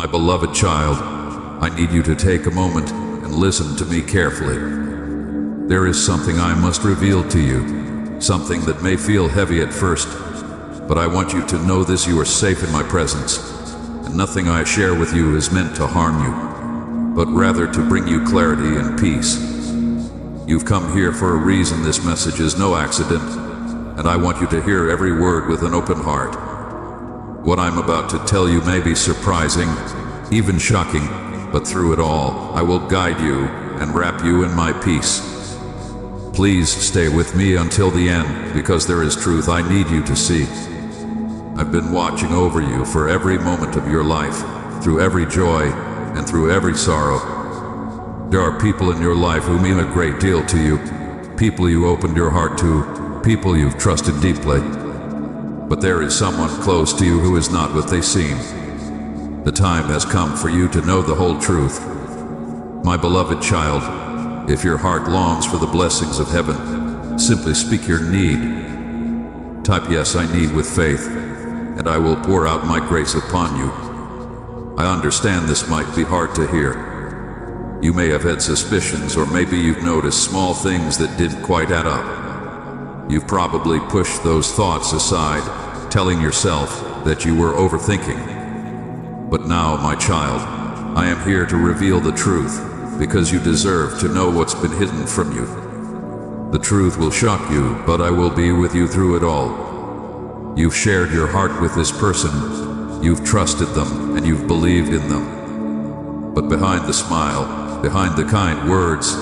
My beloved child, I need you to take a moment and listen to me carefully. There is something I must reveal to you, something that may feel heavy at first, but I want you to know this: you are safe in my presence, and nothing I share with you is meant to harm you, but rather to bring you clarity and peace. You've come here for a reason. This message is no accident, and I want you to hear every word with an open heart. What I'm about to tell you may be surprising, even shocking, but through it all, I will guide you and wrap you in my peace. Please stay with me until the end, because there is truth I need you to see. I've been watching over you for every moment of your life, through every joy and through every sorrow. There are people in your life who mean a great deal to you, people you opened your heart to, people you've trusted deeply. But there is someone close to you who is not what they seem. The time has come for you to know the whole truth. My beloved child, if your heart longs for the blessings of heaven, simply speak your need. Type "Yes, I need" with faith, and I will pour out my grace upon you. I understand this might be hard to hear. You may have had suspicions, or maybe you've noticed small things that didn't quite add up. You've probably pushed those thoughts aside, telling yourself that you were overthinking. But now, my child, I am here to reveal the truth, because you deserve to know what's been hidden from you. The truth will shock you, but I will be with you through it all. You've shared your heart with this person, you've trusted them, and you've believed in them. But behind the smile, behind the kind words,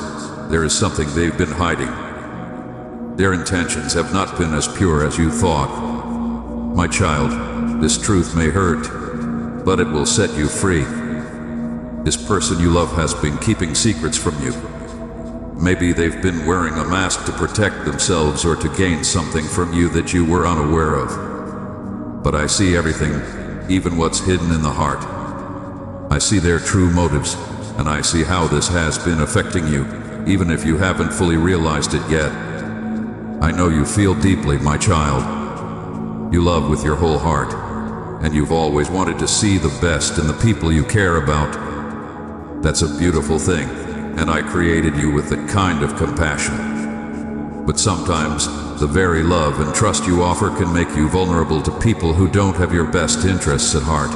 there is something they've been hiding. Their intentions have not been as pure as you thought. My child, this truth may hurt, but it will set you free. This person you love has been keeping secrets from you. Maybe they've been wearing a mask to protect themselves or to gain something from you that you were unaware of. But I see everything, even what's hidden in the heart. I see their true motives, and I see how this has been affecting you, even if you haven't fully realized it yet. I know you feel deeply, my child. You love with your whole heart, and you've always wanted to see the best in the people you care about. That's a beautiful thing, and I created you with that kind of compassion. But sometimes, the very love and trust you offer can make you vulnerable to people who don't have your best interests at heart.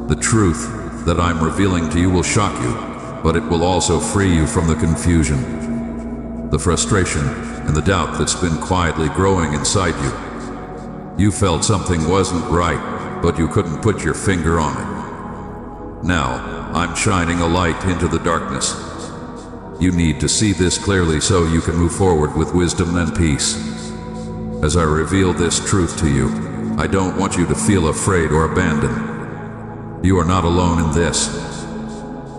The truth that I'm revealing to you will shock you, but it will also free you from the confusion, the frustration, and the doubt that's been quietly growing inside you. You felt something wasn't right, but you couldn't put your finger on it. Now, I'm shining a light into the darkness. You need to see this clearly so you can move forward with wisdom and peace. As I reveal this truth to you, I don't want you to feel afraid or abandoned. You are not alone in this.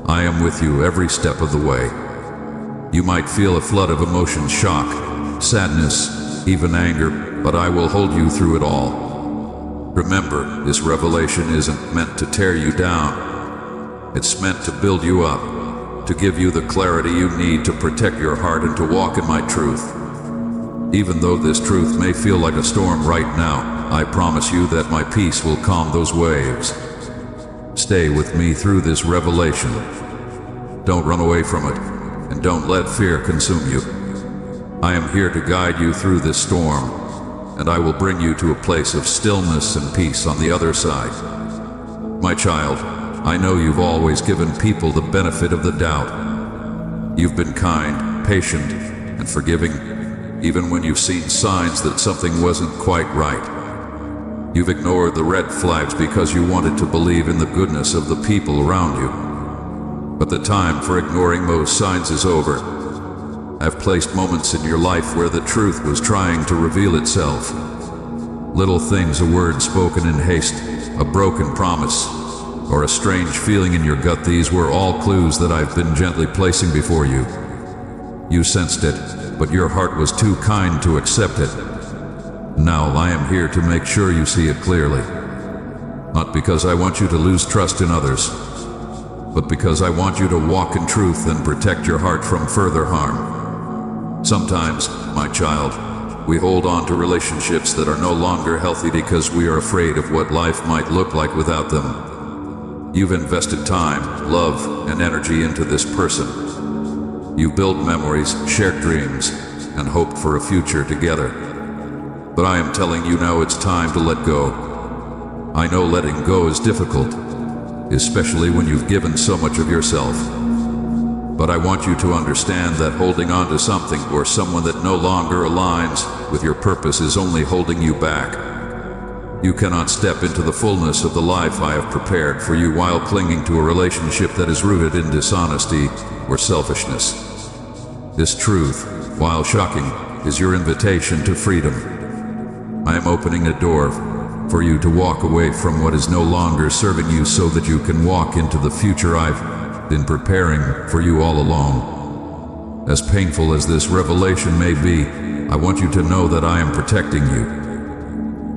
I am with you every step of the way. You might feel a flood of emotions: shock, sadness, even anger, but I will hold you through it all. Remember, this revelation isn't meant to tear you down. It's meant to build you up, to give you the clarity you need to protect your heart and to walk in my truth. Even though this truth may feel like a storm right now, I promise you that my peace will calm those waves. Stay with me through this revelation. Don't run away from it, and don't let fear consume you. I am here to guide you through this storm, and I will bring you to a place of stillness and peace on the other side. My child, I know you've always given people the benefit of the doubt. You've been kind, patient, and forgiving, even when you've seen signs that something wasn't quite right. You've ignored the red flags because you wanted to believe in the goodness of the people around you. But the time for ignoring those signs is over. I've placed moments in your life where the truth was trying to reveal itself. Little things, a word spoken in haste, a broken promise, or a strange feeling in your gut, these were all clues that I've been gently placing before you. You sensed it, but your heart was too kind to accept it. Now I am here to make sure you see it clearly. Not because I want you to lose trust in others, but because I want you to walk in truth and protect your heart from further harm. Sometimes, my child, we hold on to relationships that are no longer healthy because we are afraid of what life might look like without them. You've invested time, love, and energy into this person. You've built memories, shared dreams, and hoped for a future together. But I am telling you now it's time to let go. I know letting go is difficult, especially when you've given so much of yourself. But I want you to understand that holding on to something or someone that no longer aligns with your purpose is only holding you back. You cannot step into the fullness of the life I have prepared for you while clinging to a relationship that is rooted in dishonesty or selfishness. This truth, while shocking, is your invitation to freedom. I am opening a door for you to walk away from what is no longer serving you so that you can walk into the future I've been preparing for you all along. As painful as this revelation may be, I want you to know that I am protecting you.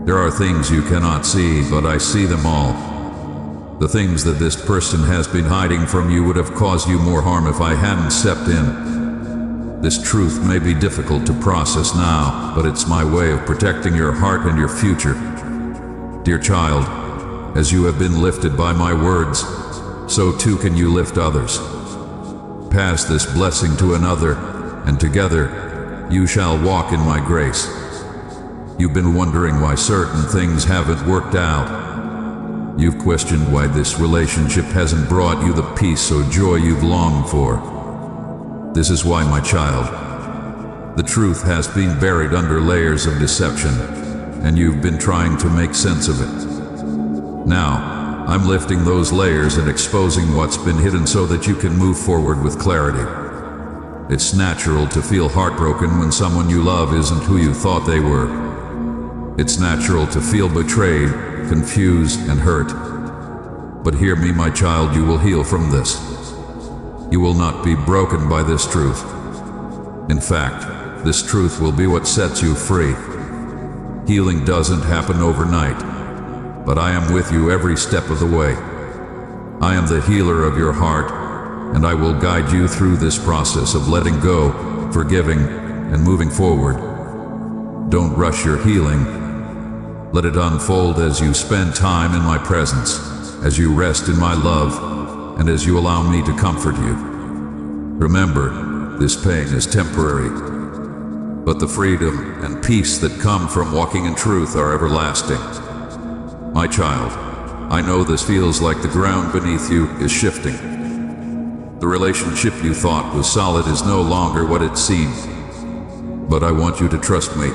There are things you cannot see, but I see them all. The things that this person has been hiding from you would have caused you more harm if I hadn't stepped in. This truth may be difficult to process now, but it's my way of protecting your heart and your future. Dear child, as you have been lifted by my words, so too can you lift others. Pass this blessing to another, and together you shall walk in my grace. You've been wondering why certain things haven't worked out. You've questioned why this relationship hasn't brought you the peace or joy you've longed for. This is why, my child. The truth has been buried under layers of deception, and you've been trying to make sense of it. Now, I'm lifting those layers and exposing what's been hidden so that you can move forward with clarity. It's natural to feel heartbroken when someone you love isn't who you thought they were. It's natural to feel betrayed, confused, and hurt. But hear me, my child, you will heal from this. You will not be broken by this truth. In fact, this truth will be what sets you free. Healing doesn't happen overnight, but I am with you every step of the way. I am the healer of your heart, and I will guide you through this process of letting go, forgiving, and moving forward. Don't rush your healing. Let it unfold as you spend time in my presence, as you rest in my love, and as you allow me to comfort you. Remember, this pain is temporary, but the freedom and peace that come from walking in truth are everlasting. My child, I know this feels like the ground beneath you is shifting. The relationship you thought was solid is no longer what it seemed. But I want you to trust me.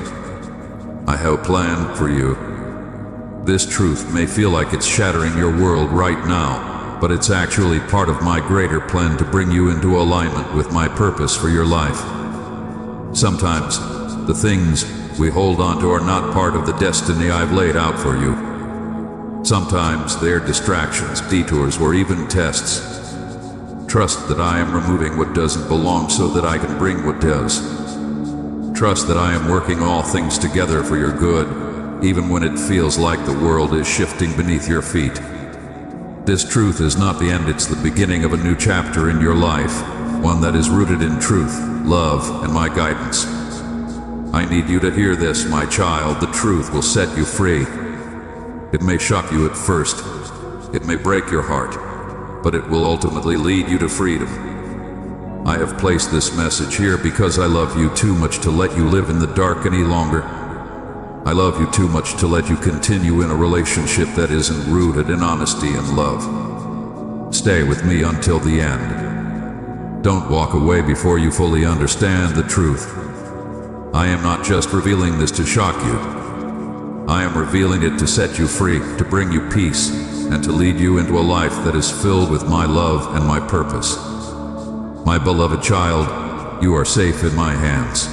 I have a plan for you. This truth may feel like it's shattering your world right now, but it's actually part of my greater plan to bring you into alignment with my purpose for your life. Sometimes, the things we hold on to are not part of the destiny I've laid out for you. Sometimes they're distractions, detours, or even tests. Trust that I am removing what doesn't belong so that I can bring what does. Trust that I am working all things together for your good, even when it feels like the world is shifting beneath your feet. This truth is not the end, it's the beginning of a new chapter in your life, one that is rooted in truth, love, and my guidance. I need you to hear this, my child. The truth will set you free. It may shock you at first, it may break your heart, but it will ultimately lead you to freedom. I have placed this message here because I love you too much to let you live in the dark any longer. I love you too much to let you continue in a relationship that isn't rooted in honesty and love. Stay with me until the end. Don't walk away before you fully understand the truth. I am not just revealing this to shock you. I am revealing it to set you free, to bring you peace, and to lead you into a life that is filled with my love and my purpose. My beloved child, you are safe in my hands.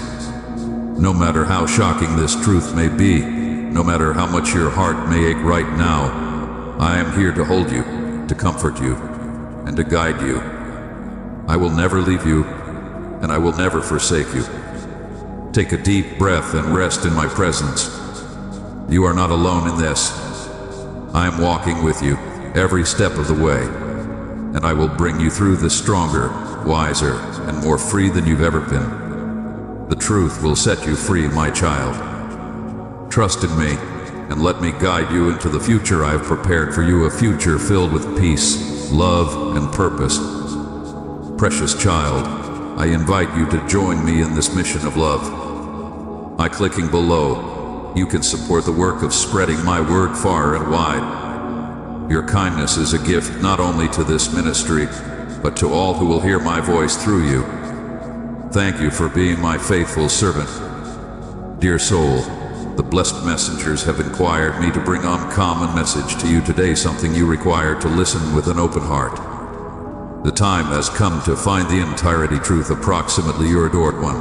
No matter how shocking this truth may be, no matter how much your heart may ache right now, I am here to hold you, to comfort you, and to guide you. I will never leave you, and I will never forsake you. Take a deep breath and rest in my presence. You are not alone in this. I am walking with you every step of the way, and I will bring you through this stronger, wiser, and more free than you've ever been. The truth will set you free, my child. Trust in me, and let me guide you into the future I have prepared for you, a future filled with peace, love, and purpose. Precious child, I invite you to join me in this mission of love. By clicking below, you can support the work of spreading my word far and wide. Your kindness is a gift not only to this ministry, but to all who will hear my voice through you. Thank you for being my faithful servant. Dear soul, the blessed messengers have inquired me to bring uncommon message to you today, something you require to listen with an open heart. The time has come to find the entirety truth approximately your adored one.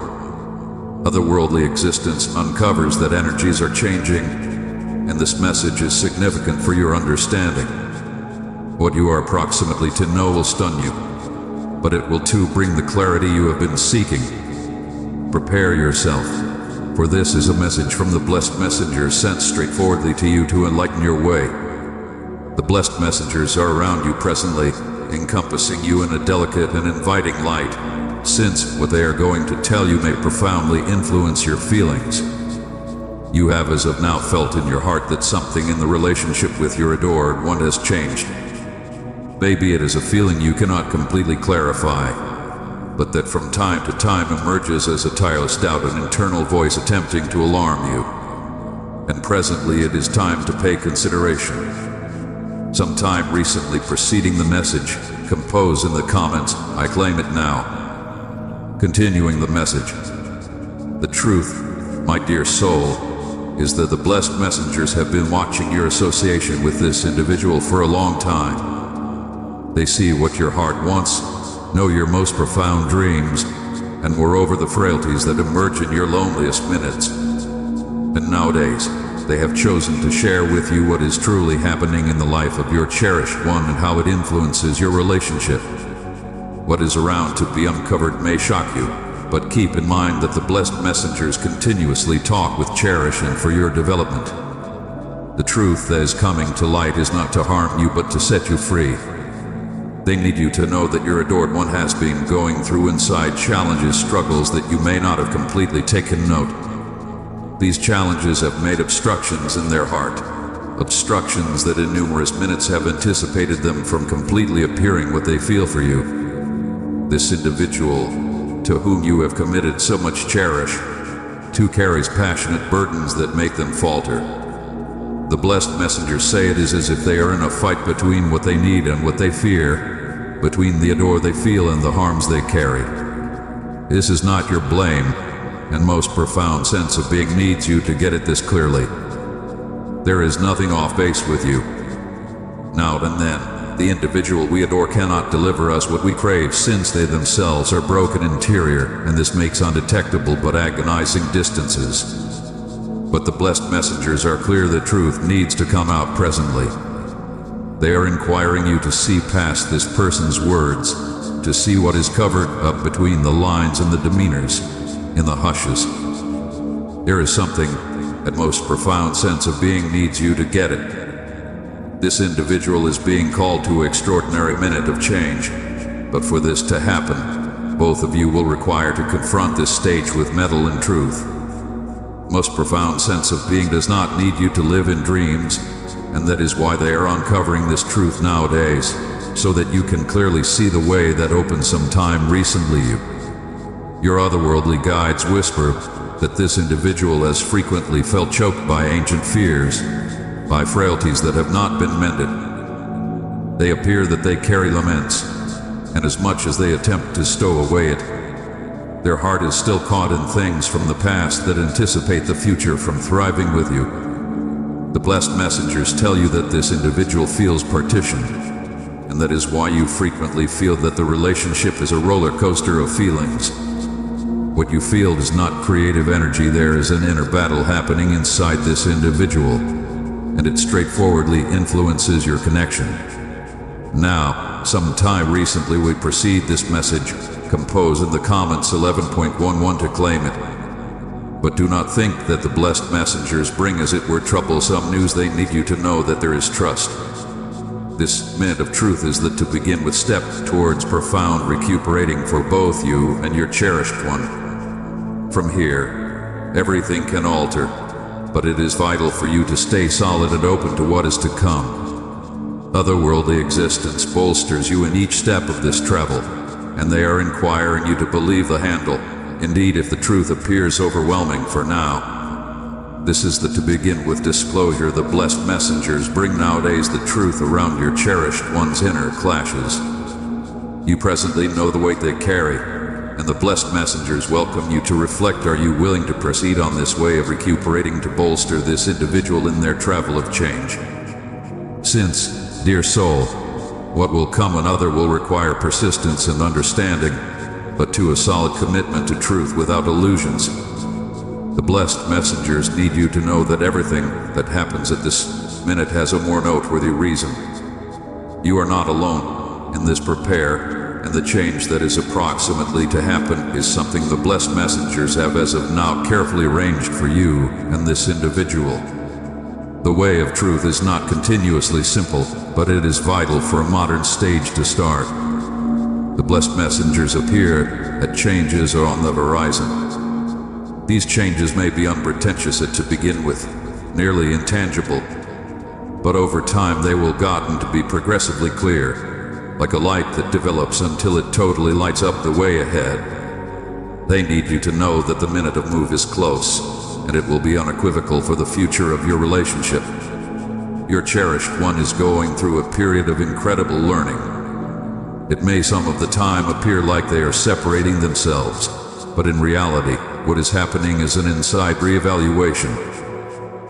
Otherworldly existence uncovers that energies are changing, and this message is significant for your understanding. What you are approximately to know will stun you, but it will too bring the clarity you have been seeking. Prepare yourself, for this is a message from the blessed messengers sent straightforwardly to you to enlighten your way. The blessed messengers are around you presently, encompassing you in a delicate and inviting light, since what they are going to tell you may profoundly influence your feelings. You have as of now felt in your heart that something in the relationship with your adored one has changed. Maybe it is a feeling you cannot completely clarify, but that from time to time emerges as a tireless doubt, an internal voice attempting to alarm you. And presently it is time to pay consideration. Sometime recently preceding the message, compose in the comments, I claim it now. Continuing the message. The truth, my dear soul, is that the blessed messengers have been watching your association with this individual for a long time. They see what your heart wants, know your most profound dreams, and moreover the frailties that emerge in your loneliest minutes. And nowadays, they have chosen to share with you what is truly happening in the life of your cherished one and how it influences your relationship. What is around to be uncovered may shock you, but keep in mind that the blessed messengers continuously talk with cherish and for your development. The truth that is coming to light is not to harm you but to set you free. They need you to know that your adored one has been going through inside challenges, struggles that you may not have completely taken note. These challenges have made obstructions in their heart, obstructions that in numerous minutes have anticipated them from completely appearing what they feel for you. This individual, to whom you have committed so much cherish, too carries passionate burdens that make them falter. The blessed messengers say it is as if they are in a fight between what they need and what they fear, between the adore they feel and the harms they carry. This is not your blame, and most profound sense of being needs you to get at this clearly. There is nothing off base with you. Now and then, the individual we adore cannot deliver us what we crave, since they themselves are broken interior, and this makes undetectable but agonizing distances. But the blessed messengers are clear the truth needs to come out presently. They are inquiring you to see past this person's words, to see what is covered up between the lines and the demeanors, in the hushes. There is something that most profound sense of being needs you to get it. This individual is being called to an extraordinary minute of change, but for this to happen, both of you will require to confront this stage with mettle and truth. Most profound sense of being does not need you to live in dreams, and that is why they are uncovering this truth nowadays, so that you can clearly see the way that opened some time recently. Your otherworldly guides whisper that this individual has frequently felt choked by ancient fears, by frailties that have not been mended. They appear that they carry laments, and as much as they attempt to stow away it, their heart is still caught in things from the past that anticipate the future from thriving with you. The blessed messengers tell you that this individual feels partitioned, and that is why you frequently feel that the relationship is a roller coaster of feelings. What you feel is not creative energy. There is an inner battle happening inside this individual, and it straightforwardly influences your connection. Now, sometime recently we precede this message, compose in the comments 11.11 to claim it. But do not think that the blessed messengers bring as it were troublesome news. They need you to know that there is trust. This minute of truth is that to begin with step towards profound recuperating for both you and your cherished one. From here, everything can alter. but it is vital for you to stay solid and open to what is to come. Otherworldly existence bolsters you in each step of this travel, and they are inquiring you to believe the handle. Indeed, if the truth appears overwhelming for now, this is that to begin with disclosure, the blessed messengers bring nowadays the truth around your cherished one's inner clashes. You presently know the weight they carry, and the blessed messengers welcome you to reflect. Are you willing to proceed on this way of recuperating to bolster this individual in their travel of change? Since, dear soul, what will come another will require persistence and understanding, but to a solid commitment to truth without illusions. The blessed messengers need you to know that everything that happens at this minute has a more noteworthy reason. You are not alone in this. Prepare, and the change that is approximately to happen is something the blessed messengers have as of now carefully arranged for you and this individual. The way of truth is not continuously simple, but it is vital for a modern stage to start. The blessed messengers appear that changes are on the horizon. These changes may be unpretentious to begin with, nearly intangible, but over time they will gotten to be progressively clear, like a light that develops until it totally lights up the way ahead. They need you to know that the minute of move is close, and it will be unequivocal for the future of your relationship. Your cherished one is going through a period of incredible learning. It may some of the time appear like they are separating themselves, but in reality, what is happening is an inside reevaluation.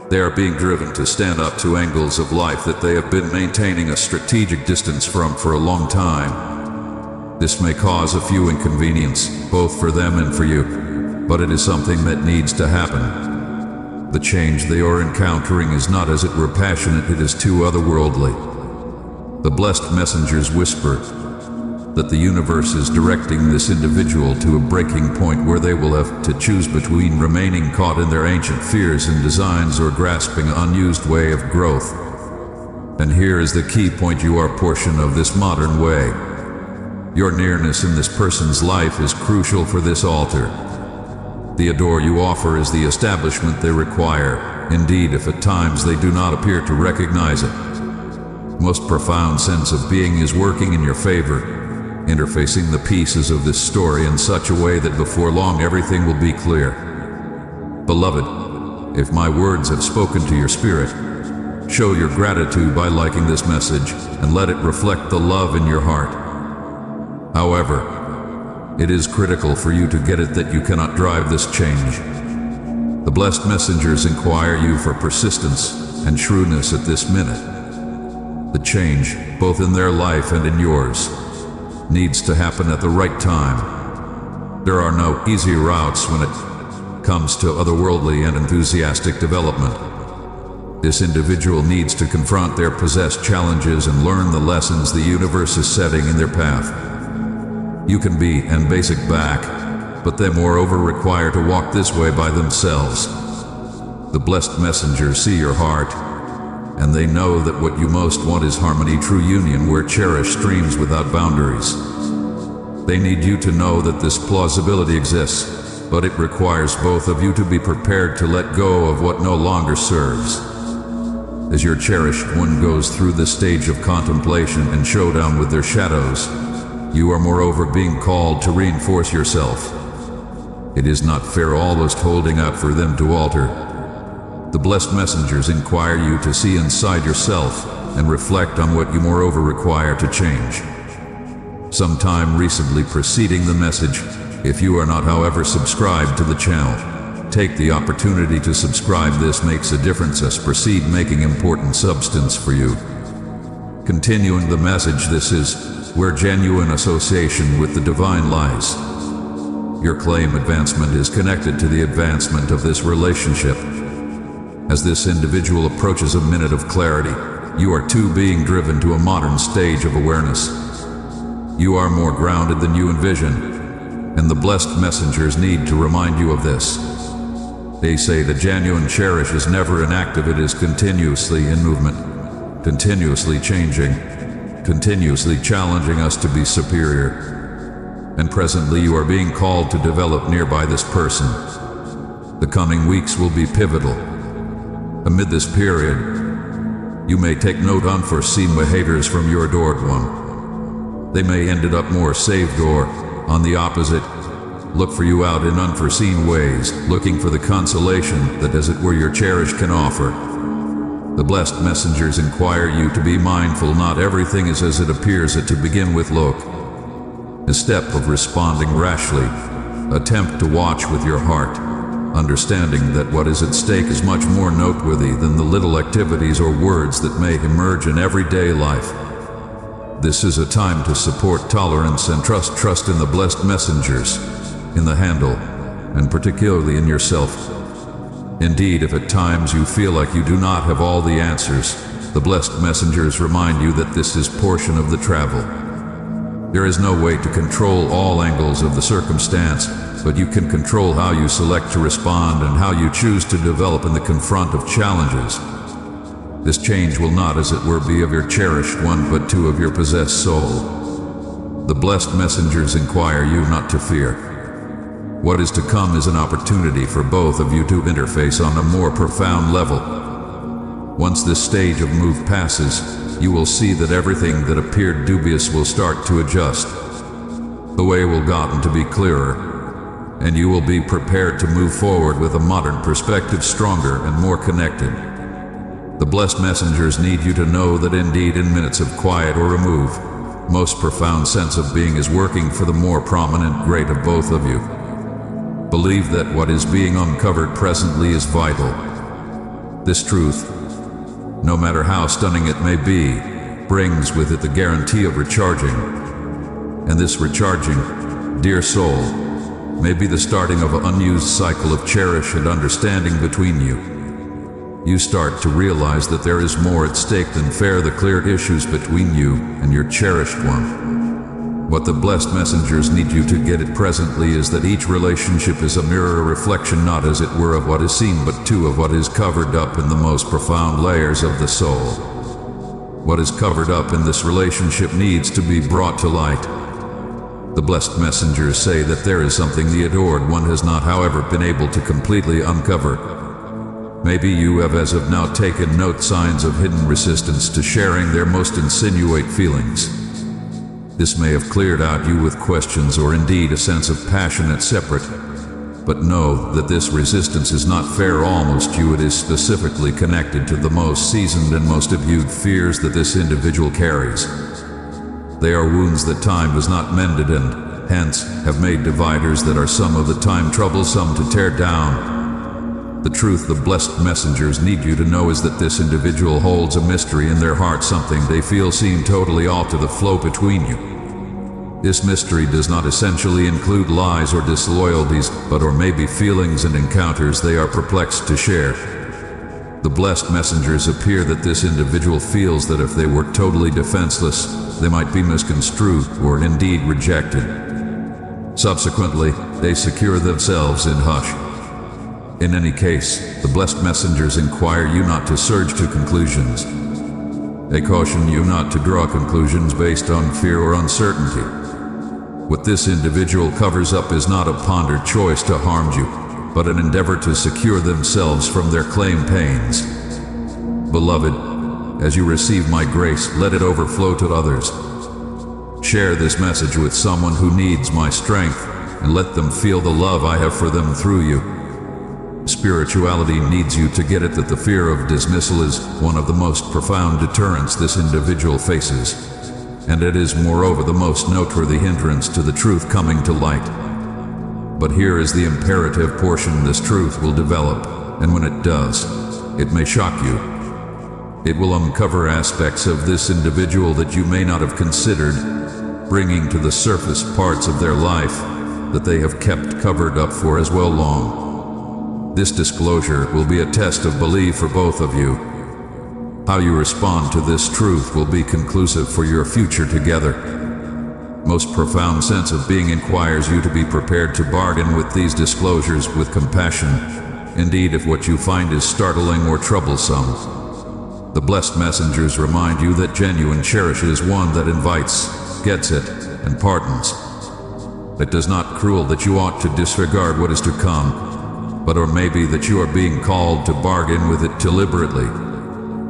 They are being driven to stand up to angles of life that they have been maintaining a strategic distance from for a long time. This may cause a few inconvenience, both for them and for you, but it is something that needs to happen. The change they are encountering is not as it were passionate, it is too otherworldly. The blessed messengers whisper that the universe is directing this individual to a breaking point where they will have to choose between remaining caught in their ancient fears and designs or grasping an unused way of growth. And here is the key point: you are a portion of this modern way. Your nearness in this person's life is crucial for this altar. The adore you offer is the establishment they require, indeed if at times they do not appear to recognize it. Most profound sense of being is working in your favor, interfacing the pieces of this story in such a way that before long everything will be clear. Beloved, if my words have spoken to your spirit, show your gratitude by liking this message and let it reflect the love in your heart. However, it is critical for you to get it that you cannot drive this change. The blessed messengers inquire you for persistence and shrewdness at this minute. The change, both in their life and in yours, needs to happen at the right time. There are no easy routes when it comes to otherworldly and enthusiastic development. This individual needs to confront their possessed challenges and learn the lessons the universe is setting in their path. You can be and basic back, but they moreover require to walk this way by themselves. The blessed messengers see your heart, and they know that what you most want is harmony, true union where cherish streams without boundaries. They need you to know that this plausibility exists, but it requires both of you to be prepared to let go of what no longer serves. As your cherished one goes through the stage of contemplation and showdown with their shadows, you are moreover being called to reinforce yourself. It is not fair almost holding out for them to alter. The blessed messengers inquire you to see inside yourself and reflect on what you moreover require to change. Sometime recently preceding the message, if you are not however subscribed to the channel, take the opportunity to subscribe. This makes a difference as proceed making important substance for you. Continuing the message, this is where genuine association with the divine lies. Your claim advancement is connected to the advancement of this relationship. As this individual approaches a minute of clarity, you are too being driven to a modern stage of awareness. You are more grounded than you envision, and the blessed messengers need to remind you of this. They say the genuine cherish is never inactive, it is continuously in movement, continuously changing, continuously challenging us to be superior. And presently you are being called to develop nearby this person. The coming weeks will be pivotal. Amid this period, you may take note unforeseen behaviors from your adored one. They may ended up more saved or, on the opposite, look for you out in unforeseen ways, looking for the consolation that as it were your cherished can offer. The blessed messengers inquire you to be mindful not everything is as it appears at to begin with. Look, a step of responding rashly, attempt to watch with your heart, understanding that what is at stake is much more noteworthy than the little activities or words that may emerge in everyday life. This is a time to support tolerance and trust in the blessed messengers, in the handle, and particularly in yourself. Indeed, if at times you feel like you do not have all the answers, the blessed messengers remind you that this is portion of the travel. There is no way to control all angles of the circumstance, but you can control how you select to respond and how you choose to develop in the confront of challenges. This change will not, as it were, be of your cherished one, but to of your possessed soul. The blessed messengers inquire you not to fear. What is to come is an opportunity for both of you to interface on a more profound level. Once this stage of move passes, you will see that everything that appeared dubious will start to adjust. The way will gotten to be clearer, and you will be prepared to move forward with a modern perspective, stronger and more connected. The blessed messengers need you to know that indeed in minutes of quiet or remove, most profound sense of being is working for the more prominent great of both of you. Believe that what is being uncovered presently is vital. This truth, no matter how stunning it may be, brings with it the guarantee of recharging. And this recharging, dear soul, may be the starting of an unused cycle of cherish and understanding between you. You start to realize that there is more at stake than fair the clear issues between you and your cherished one. What the blessed messengers need you to get it presently is that each relationship is a mirror reflection, not as it were of what is seen, but too of what is covered up in the most profound layers of the soul. What is covered up in this relationship needs to be brought to light. The blessed messengers say that there is something the adored one has not, however, been able to completely uncover. Maybe you have as of now taken note signs of hidden resistance to sharing their most insinuate feelings. This may have cleared out you with questions or indeed a sense of passionate separate. But know that this resistance is not fair almost you, it is specifically connected to the most seasoned and most abused fears that this individual carries. They are wounds that time has not mended and, hence, have made dividers that are some of the time troublesome to tear down. The truth the blessed messengers need you to know is that this individual holds a mystery in their heart, something they feel seem totally alter the flow between you. This mystery does not essentially include lies or disloyalties, but or maybe feelings and encounters they are perplexed to share. The blessed messengers appear that this individual feels that if they were totally defenseless, they might be misconstrued or indeed rejected. Subsequently, they secure themselves in hush. In any case, the blessed messengers inquire you not to surge to conclusions. They caution you not to draw conclusions based on fear or uncertainty. What this individual covers up is not a pondered choice to harm you, but an endeavor to secure themselves from their claimed pains. Beloved, as you receive my grace, let it overflow to others. Share this message with someone who needs my strength, and let them feel the love I have for them through you. Spirituality needs you to get it that the fear of dismissal is one of the most profound deterrents this individual faces. And it is moreover the most noteworthy hindrance to the truth coming to light. But here is the imperative portion this truth will develop, and when it does, it may shock you. It will uncover aspects of this individual that you may not have considered, bringing to the surface parts of their life that they have kept covered up for as well long. This disclosure will be a test of belief for both of you. How you respond to this truth will be conclusive for your future together. Most profound sense of being inquires you to be prepared to bargain with these disclosures with compassion. Indeed, if what you find is startling or troublesome, the blessed messengers remind you that genuine cherishes one that invites, gets it, and pardons. It does not cruel that you ought to disregard what is to come. but or maybe that you are being called to bargain with it deliberately,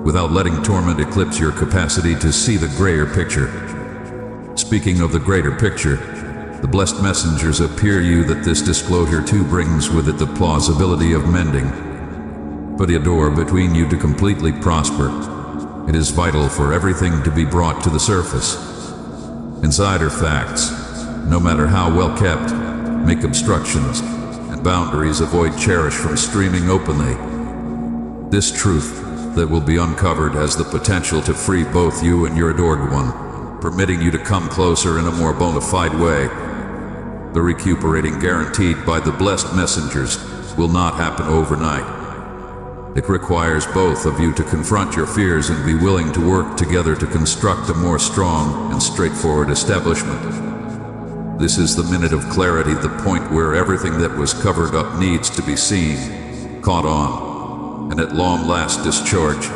without letting torment eclipse your capacity to see the greater picture. Speaking of the greater picture, the blessed messengers appear you that this disclosure too brings with it the plausibility of mending. Put a door between you to completely prosper. It is vital for everything to be brought to the surface. Insider facts, no matter how well kept, make obstructions, and boundaries avoid cherish from streaming openly. This truth that will be uncovered has the potential to free both you and your adored one, permitting you to come closer in a more bona fide way. The recuperating guaranteed by the blessed messengers will not happen overnight. It requires both of you to confront your fears and be willing to work together to construct a more strong and straightforward establishment. This is the minute of clarity, the point where everything that was covered up needs to be seen, caught on, and at long last discharged.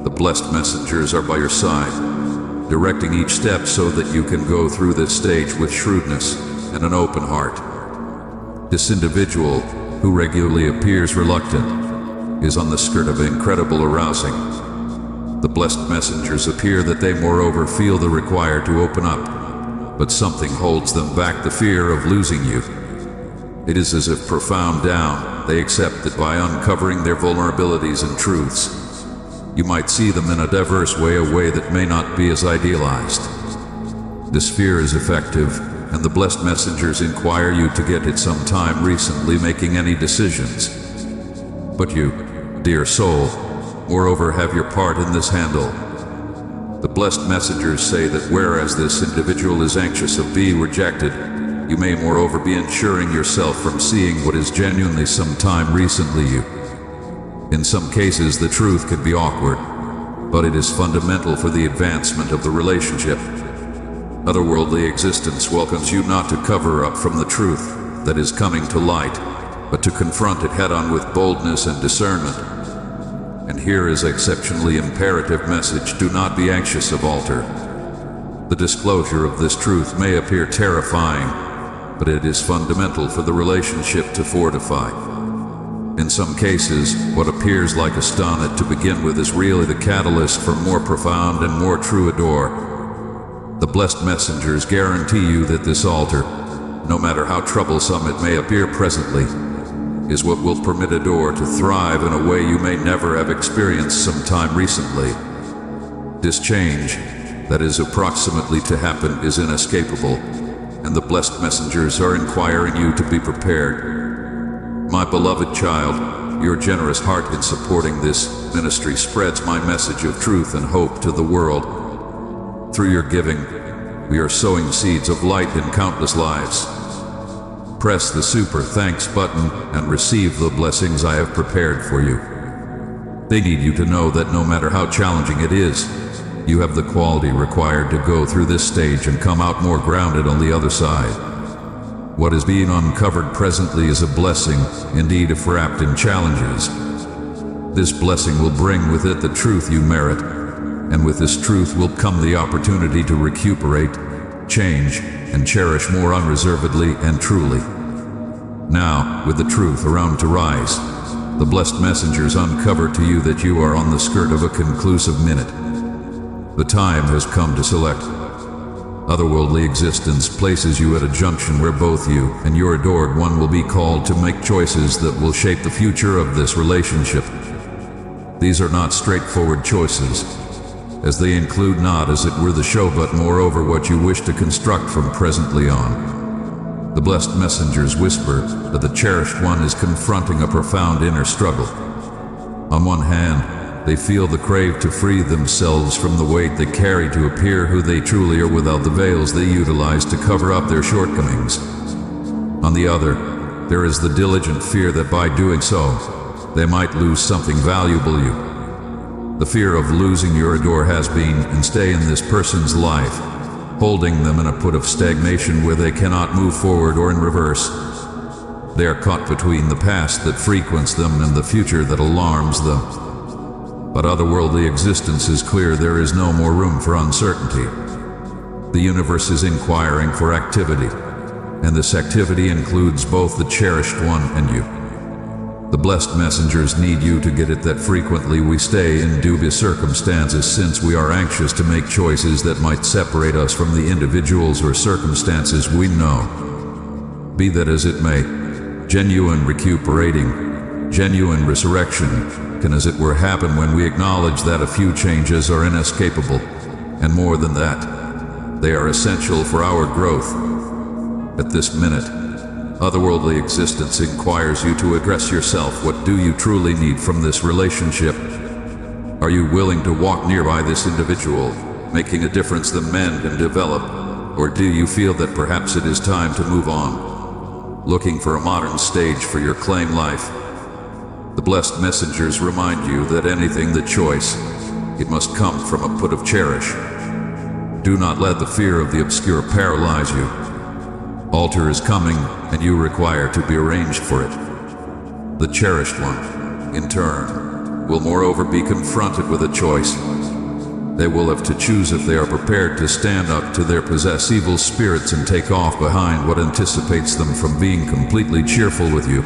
The blessed messengers are by your side, directing each step so that you can go through this stage with shrewdness and an open heart. This individual, who regularly appears reluctant, is on the skirt of incredible arousing. The blessed messengers appear that they moreover feel the require to open up, but something holds them back, the fear of losing you. It is as if profound down, they accept that by uncovering their vulnerabilities and truths, you might see them in a diverse way, a way that may not be as idealized. This fear is effective, and the blessed messengers inquire you to get it some time recently making any decisions. But you, dear soul, moreover have your part in this handle. The blessed messengers say that whereas this individual is anxious of being rejected, you may moreover be ensuring yourself from seeing what is genuinely some time recently you. In some cases the truth can be awkward, but it is fundamental for the advancement of the relationship. Otherworldly existence welcomes you not to cover up from the truth that is coming to light, but to confront it head-on with boldness and discernment. And here is exceptionally imperative message: do not be anxious of alter. The disclosure of this truth may appear terrifying, but it is fundamental for the relationship to fortify. In some cases, what appears like a stun to begin with is really the catalyst for more profound and more true adore. The blessed messengers guarantee you that this altar, no matter how troublesome it may appear presently, is what will permit a door to thrive in a way you may never have experienced some time recently. This change that is approximately to happen is inescapable, and the blessed messengers are inquiring you to be prepared. My beloved child, your generous heart in supporting this ministry spreads my message of truth and hope to the world. Through your giving, we are sowing seeds of light in countless lives. Press the super thanks button and receive the blessings I have prepared for you. They need you to know that no matter how challenging it is, you have the quality required to go through this stage and come out more grounded on the other side. What is being uncovered presently is a blessing, indeed if wrapped in challenges. This blessing will bring with it the truth you merit, and with this truth will come the opportunity to recuperate, change, and cherish more unreservedly and truly. Now, with the truth around to rise, the blessed messengers uncover to you that you are on the skirt of a conclusive minute. The time has come to select. Otherworldly existence places you at a junction where both you and your adored one will be called to make choices that will shape the future of this relationship. These are not straightforward choices, as they include not as it were the show but moreover what you wish to construct from presently on. The blessed messengers whisper that the cherished one is confronting a profound inner struggle. On one hand, they feel the crave to free themselves from the weight they carry to appear who they truly are without the veils they utilize to cover up their shortcomings. On the other, there is the diligent fear that by doing so, they might lose something valuable you. The fear of losing your adore has been and stay in this person's life, holding them in a put of stagnation where they cannot move forward or in reverse. They are caught between the past that frequents them and the future that alarms them. But otherworldly existence is clear there is no more room for uncertainty. The universe is inquiring for activity, and this activity includes both the cherished one and you. The blessed messengers need you to get it that frequently we stay in dubious circumstances since we are anxious to make choices that might separate us from the individuals or circumstances we know. Be that as it may, genuine recuperating, genuine resurrection can as it were happen when we acknowledge that a few changes are inescapable, and more than that, they are essential for our growth. At this minute, otherworldly existence inquires you to address yourself. What do you truly need from this relationship? Are you willing to walk nearby this individual, making a difference that mend and develop? Or do you feel that perhaps it is time to move on, looking for a modern stage for your claim life? The blessed messengers remind you that anything the choice, it must come from a put of cherish. Do not let the fear of the obscure paralyze you. Altar is coming, and you require to be arranged for it. The cherished one, in turn, will moreover be confronted with a choice. They will have to choose if they are prepared to stand up to their possess evil spirits and take off behind what anticipates them from being completely cheerful with you.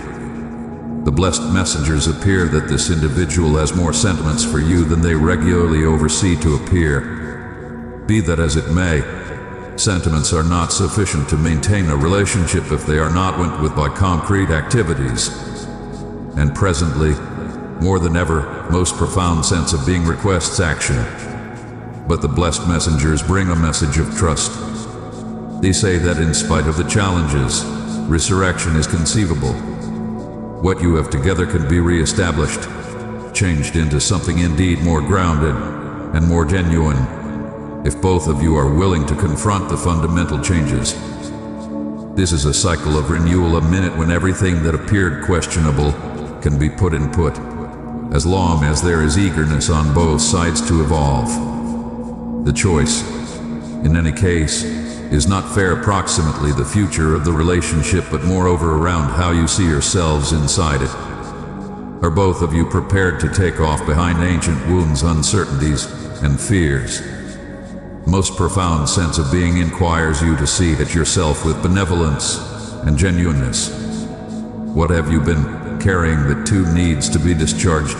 The blessed messengers appear that this individual has more sentiments for you than they regularly oversee to appear. Be that as it may, sentiments are not sufficient to maintain a relationship if they are not went with by concrete activities. And presently, more than ever, most profound sense of being requests action. But the blessed messengers bring a message of trust. They say that in spite of the challenges, resurrection is conceivable. What you have together can be re-established, changed into something indeed more grounded and more genuine, if both of you are willing to confront the fundamental changes. This is a cycle of renewal, a minute when everything that appeared questionable can be put in put, as long as there is eagerness on both sides to evolve. The choice, in any case, is not fair approximately the future of the relationship, but moreover around how you see yourselves inside it. Are both of you prepared to take off behind ancient wounds, uncertainties, and fears? Most profound sense of being inquires you to see at yourself with benevolence and genuineness. What have you been carrying that too needs to be discharged?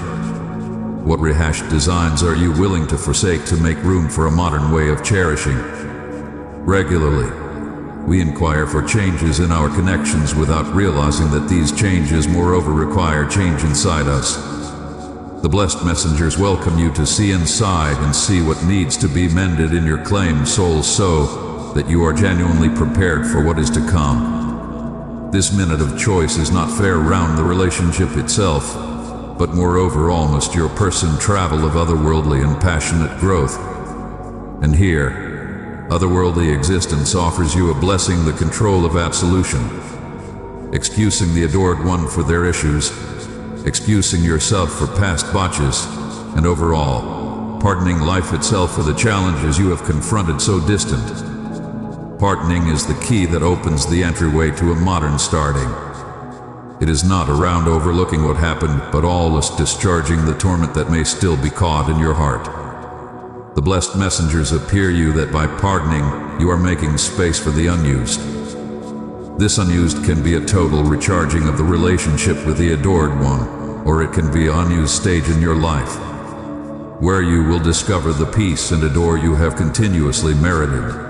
What rehashed designs are you willing to forsake to make room for a modern way of cherishing? Regularly, we inquire for changes in our connections without realizing that these changes moreover require change inside us. The blessed messengers welcome you to see inside and see what needs to be mended in your claimed soul so that you are genuinely prepared for what is to come. This minute of choice is not fair around the relationship itself, but moreover almost your person travel of otherworldly and passionate growth. And here, otherworldly existence offers you a blessing, the control of absolution, excusing the adored one for their issues, excusing yourself for past botches, and overall, pardoning life itself for the challenges you have confronted so distant. Pardoning is the key that opens the entryway to a modern starting. It is not around overlooking what happened, but always discharging the torment that may still be caught in your heart. The blessed messengers appear you that by pardoning, you are making space for the unused. This unused can be a total recharging of the relationship with the adored one, or it can be an unused stage in your life, where you will discover the peace and adore you have continuously merited.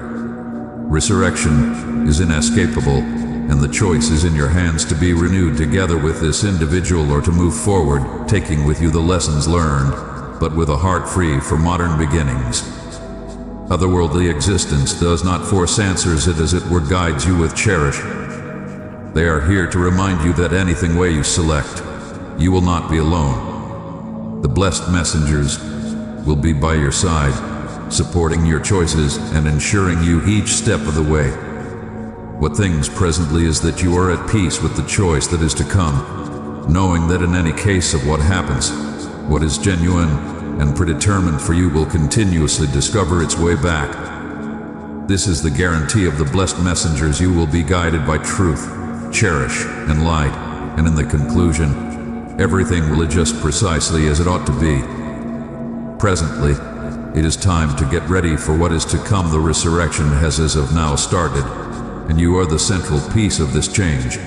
Resurrection is inescapable, and the choice is in your hands to be renewed together with this individual or to move forward, taking with you the lessons learned, but with a heart free for modern beginnings. Otherworldly existence does not force answers, it as it were guides you with cherish. They are here to remind you that anything way you select, you will not be alone. The blessed messengers will be by your side, supporting your choices and ensuring you each step of the way. What things presently is that you are at peace with the choice that is to come, knowing that in any case of what happens, what is genuine and predetermined for you will continuously discover its way back. This is the guarantee of the blessed messengers. You will be guided by truth, cherish, and light, and in the conclusion, everything will adjust precisely as it ought to be. Presently, it is time to get ready for what is to come. The resurrection has as of now started, and you are the central piece of this change.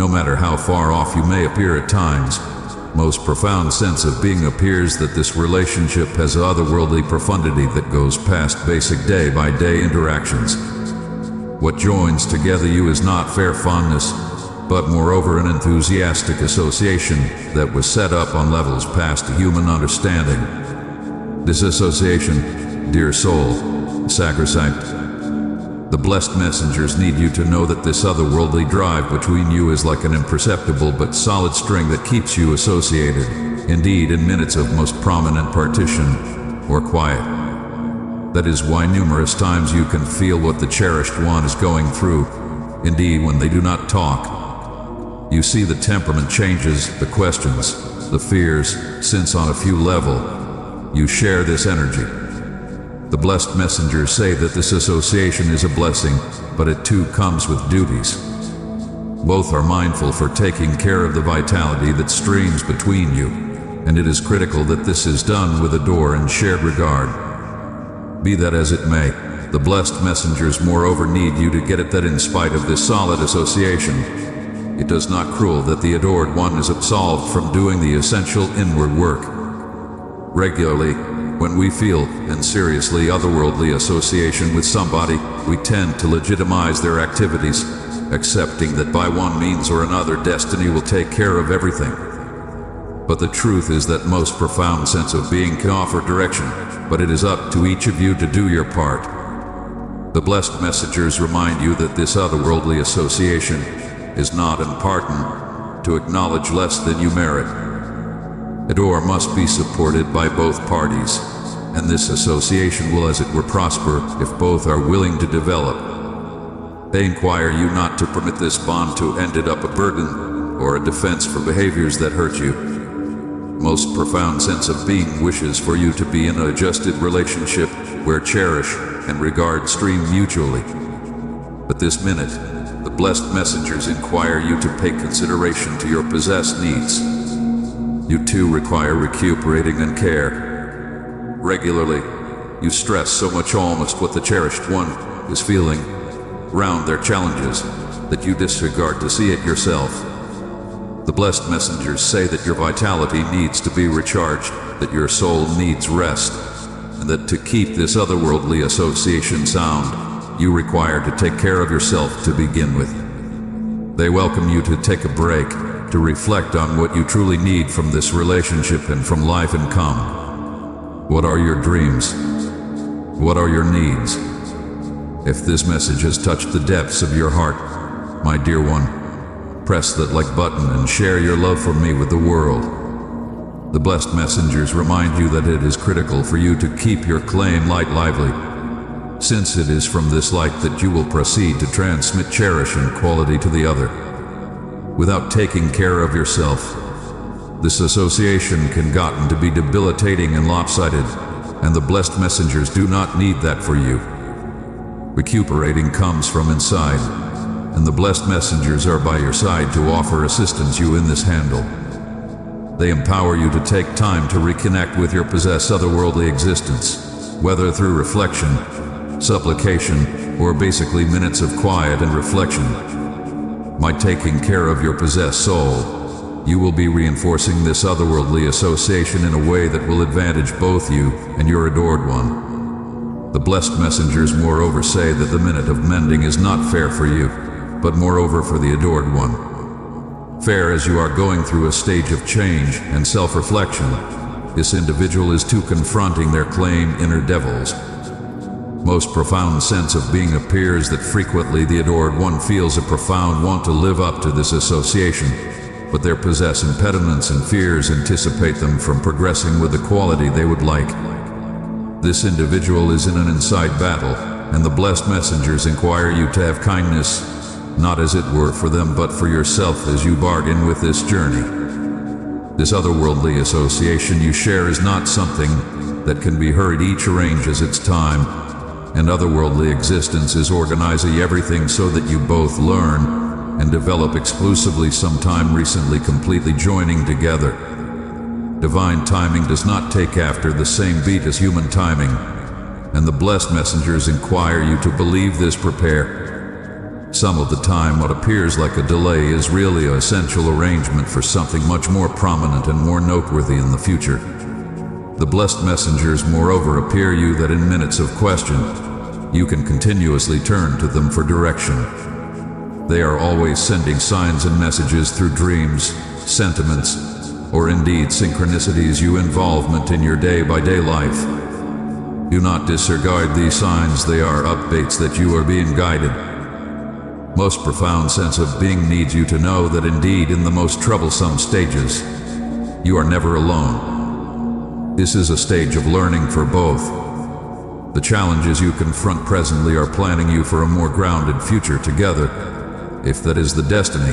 No matter how far off you may appear at times, most profound sense of being appears that this relationship has otherworldly profundity that goes past basic day-by-day interactions. What joins together you is not fair fondness, but moreover an enthusiastic association that was set up on levels past human understanding. This association, dear soul, is sacrosanct. The blessed messengers need you to know that this otherworldly drive between you is like an imperceptible but solid string that keeps you associated, indeed in minutes of most prominent partition or quiet. That is why numerous times you can feel what the cherished one is going through. Indeed, when they do not talk, you see the temperament changes, the questions, the fears, since on a few level, you share this energy. The blessed messengers say that this association is a blessing, but it too comes with duties. Both are mindful for taking care of the vitality that streams between you, and it is critical that this is done with adore and shared regard. Be that as it may, the blessed messengers moreover need you to get it that in spite of this solid association, it does not cruel that the adored one is absolved from doing the essential inward work. Regularly, when we feel and seriously otherworldly association with somebody, we tend to legitimize their activities, accepting that by one means or another destiny will take care of everything. But the truth is that most profound sense of being can offer direction, but it is up to each of you to do your part. The blessed messengers remind you that this otherworldly association is not important to acknowledge less than you merit. Adore must be supported by both parties, and this association will as it were prosper if both are willing to develop. They inquire you not to permit this bond to end it up a burden or a defense for behaviors that hurt you. Most profound sense of being wishes for you to be in an adjusted relationship where cherish and regard stream mutually. But this minute, the blessed messengers inquire you to pay consideration to your possessed needs. You too require recuperating and care. Regularly, you stress so much almost what the cherished one is feeling round their challenges that you disregard to see it yourself. The blessed messengers say that your vitality needs to be recharged, that your soul needs rest, and that to keep this otherworldly association sound, you require to take care of yourself to begin with. They welcome you to take a break, to reflect on what you truly need from this relationship and from life and come. What are your dreams? What are your needs? If this message has touched the depths of your heart, my dear one, press that like button and share your love for me with the world. The blessed messengers remind you that it is critical for you to keep your claim light lively, since it is from this light that you will proceed to transmit cherish and quality to the other. Without taking care of yourself, this association can gotten to be debilitating and lopsided, and the blessed messengers do not need that for you. Recuperating comes from inside, and the blessed messengers are by your side to offer assistance you in this handle. They empower you to take time to reconnect with your possessed otherworldly existence, whether through reflection, supplication, or basically minutes of quiet and reflection. By taking care of your possessed soul, you will be reinforcing this otherworldly association in a way that will advantage both you and your adored one. The blessed messengers moreover say that the minute of mending is not fair for you, but moreover for the adored one. Fair as you are going through a stage of change and self-reflection, this individual is too confronting their claimed inner devils. Most profound sense of being appears that frequently the adored one feels a profound want to live up to this association, but their possessed impediments and fears anticipate them from progressing with the quality they would like. This individual is in an inside battle, and the blessed messengers inquire you to have kindness, not as it were for them but for yourself as you bargain with this journey. This otherworldly association you share is not something that can be hurried. Each arranges its time, and otherworldly existence is organizing everything so that you both learn and develop exclusively, sometime recently completely joining together. Divine timing does not take after the same beat as human timing, and the blessed messengers inquire you to believe this. Prepare. Some of the time what appears like a delay is really an essential arrangement for something much more prominent and more noteworthy in the future. The blessed messengers moreover appear you that in minutes of question, you can continuously turn to them for direction. They are always sending signs and messages through dreams, sentiments, or indeed synchronicities you involvement in your day-by-day life. Do not disregard these signs, they are updates that you are being guided. Most profound sense of being needs you to know that indeed in the most troublesome stages, you are never alone. This is a stage of learning for both. The challenges you confront presently are planning you for a more grounded future together, if that is the destiny.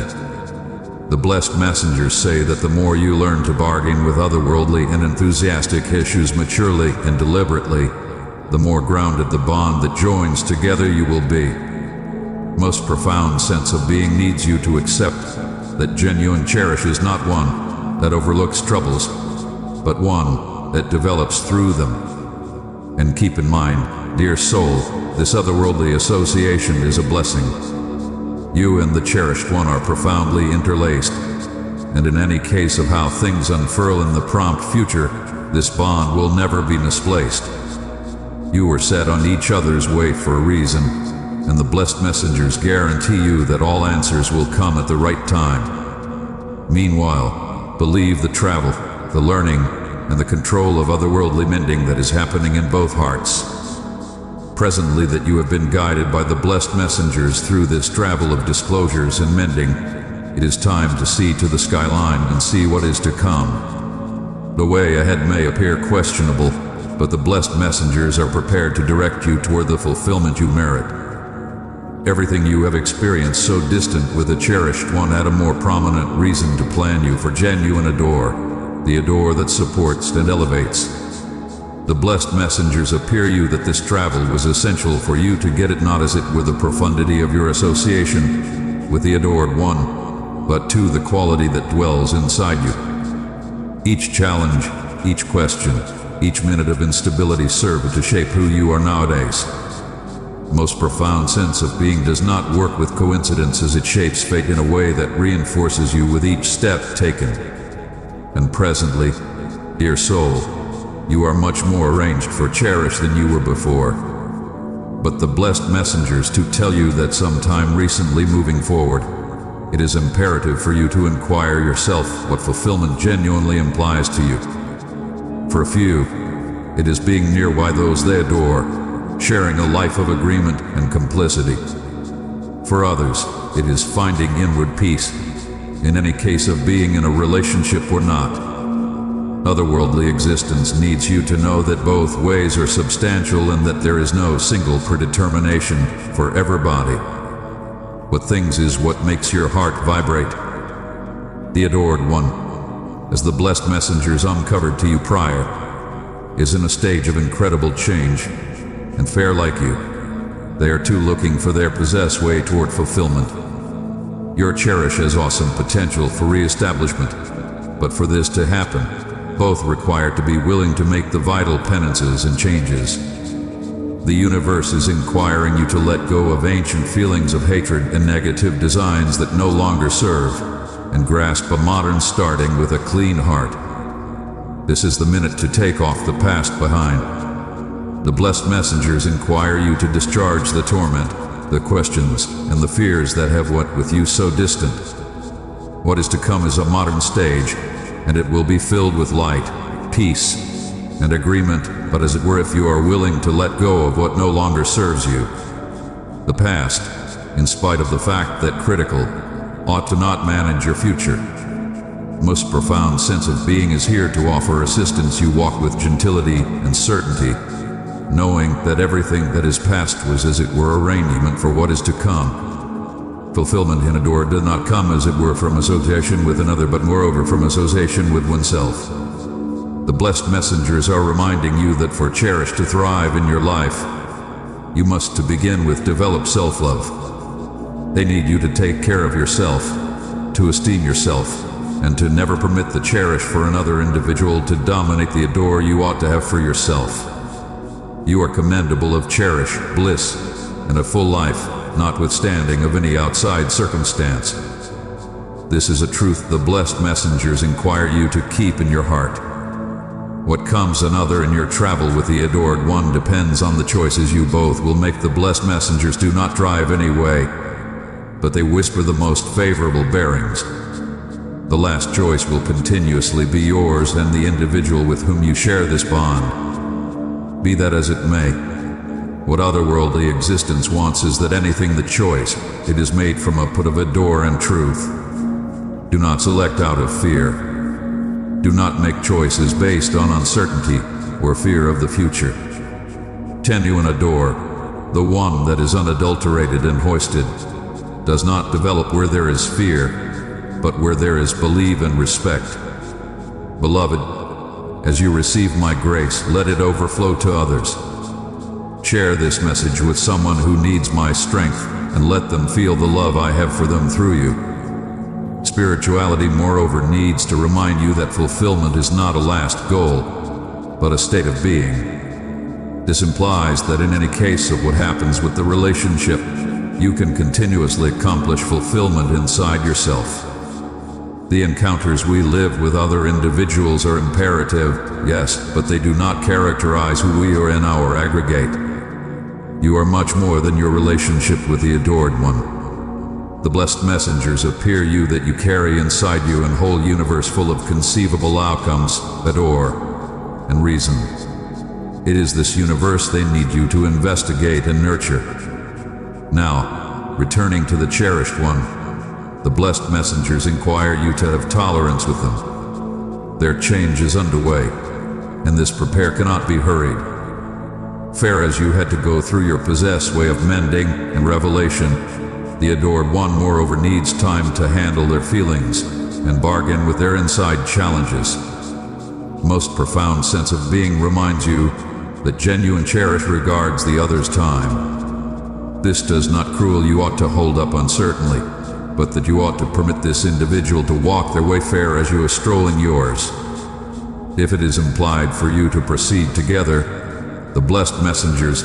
The blessed messengers say that the more you learn to bargain with otherworldly and enthusiastic issues maturely and deliberately, the more grounded the bond that joins together you will be. Most profound sense of being needs you to accept that genuine cherish is not one that overlooks troubles, but one that develops through them. And keep in mind, dear soul, this otherworldly association is a blessing. You and the cherished one are profoundly interlaced, and in any case of how things unfurl in the prompt future, this bond will never be misplaced. You were set on each other's way for a reason, and the blessed messengers guarantee you that all answers will come at the right time. Meanwhile, believe the travel, the learning, and the control of otherworldly mending that is happening in both hearts. Presently that you have been guided by the blessed messengers through this travel of disclosures and mending, it is time to see to the skyline and see what is to come. The way ahead may appear questionable, but the blessed messengers are prepared to direct you toward the fulfillment you merit. Everything you have experienced so distant with the cherished one had a more prominent reason to plan you for genuine adore, the adore that supports and elevates. The blessed messengers appear you that this travel was essential for you to get it not as it were the profundity of your association with the adored one, but to the quality that dwells inside you. Each challenge, each question, each minute of instability served to shape who you are nowadays. Most profound sense of being does not work with coincidence as it shapes fate in a way that reinforces you with each step taken. And presently, dear soul, you are much more arranged for cherish than you were before. But the blessed messengers to tell you that sometime recently moving forward, it is imperative for you to inquire yourself what fulfillment genuinely implies to you. For a few, it is being near by those they adore, sharing a life of agreement and complicity. For others, it is finding inward peace, in any case of being in a relationship or not. Otherworldly existence needs you to know that both ways are substantial and that there is no single predetermination for everybody. What things is what makes your heart vibrate. The adored one, as the blessed messengers uncovered to you prior, is in a stage of incredible change, and fair like you, they are too looking for their possess way toward fulfillment. Your cherish has awesome potential for re-establishment, but for this to happen, both require to be willing to make the vital penances and changes. The universe is inquiring you to let go of ancient feelings of hatred and negative designs that no longer serve, and grasp a modern starting with a clean heart. This is the minute to take off the past behind. The blessed messengers inquire you to discharge the torment, the questions, and the fears that have what with you so distant. What is to come is a modern stage, and it will be filled with light, peace, and agreement, but as it were if you are willing to let go of what no longer serves you. The past, in spite of the fact that critical, ought to not manage your future. Most profound sense of being is here to offer assistance you walk with gentility and certainty, knowing that everything that is past was as it were arrangement for what is to come. Fulfillment in adore does not come as it were from association with another, but moreover from association with oneself. The blessed messengers are reminding you that for cherish to thrive in your life, you must to begin with develop self-love. They need you to take care of yourself, to esteem yourself, and to never permit the cherish for another individual to dominate the adore you ought to have for yourself. You are commendable of cherish, bliss, and a full life, notwithstanding of any outside circumstance. This is a truth the blessed messengers inquire you to keep in your heart. What comes another in your travel with the adored one depends on the choices you both will make. The blessed messengers do not drive any way, but they whisper the most favorable bearings. The last choice will continuously be yours and the individual with whom you share this bond. Be that as it may, what otherworldly existence wants is that anything the choice, it is made from a put of adore and truth. Do not select out of fear. Do not make choices based on uncertainty or fear of the future. Tenu and adore, the one that is unadulterated and hoisted, does not develop where there is fear, but where there is believe and respect. Beloved, as you receive my grace, let it overflow to others. Share this message with someone who needs my strength, and let them feel the love I have for them through you. Spirituality, moreover, needs to remind you that fulfillment is not a last goal, but a state of being. This implies that in any case of what happens with the relationship, you can continuously accomplish fulfillment inside yourself. The encounters we live with other individuals are imperative, yes, but they do not characterize who we are in our aggregate. You are much more than your relationship with the adored one. The blessed messengers appear you that you carry inside you an whole universe full of conceivable outcomes, adore, and reason. It is this universe they need you to investigate and nurture. Now, returning to the cherished one, the blessed messengers inquire you to have tolerance with them. Their change is underway, and this prepare cannot be hurried. Fair as you had to go through your possessed way of mending and revelation, the adored one moreover needs time to handle their feelings and bargain with their inside challenges. Most profound sense of being reminds you that genuine cherish regards the other's time. This does not cruel you ought to hold up uncertainly, but that you ought to permit this individual to walk their way fair as you are strolling yours. If it is implied for you to proceed together, the blessed messengers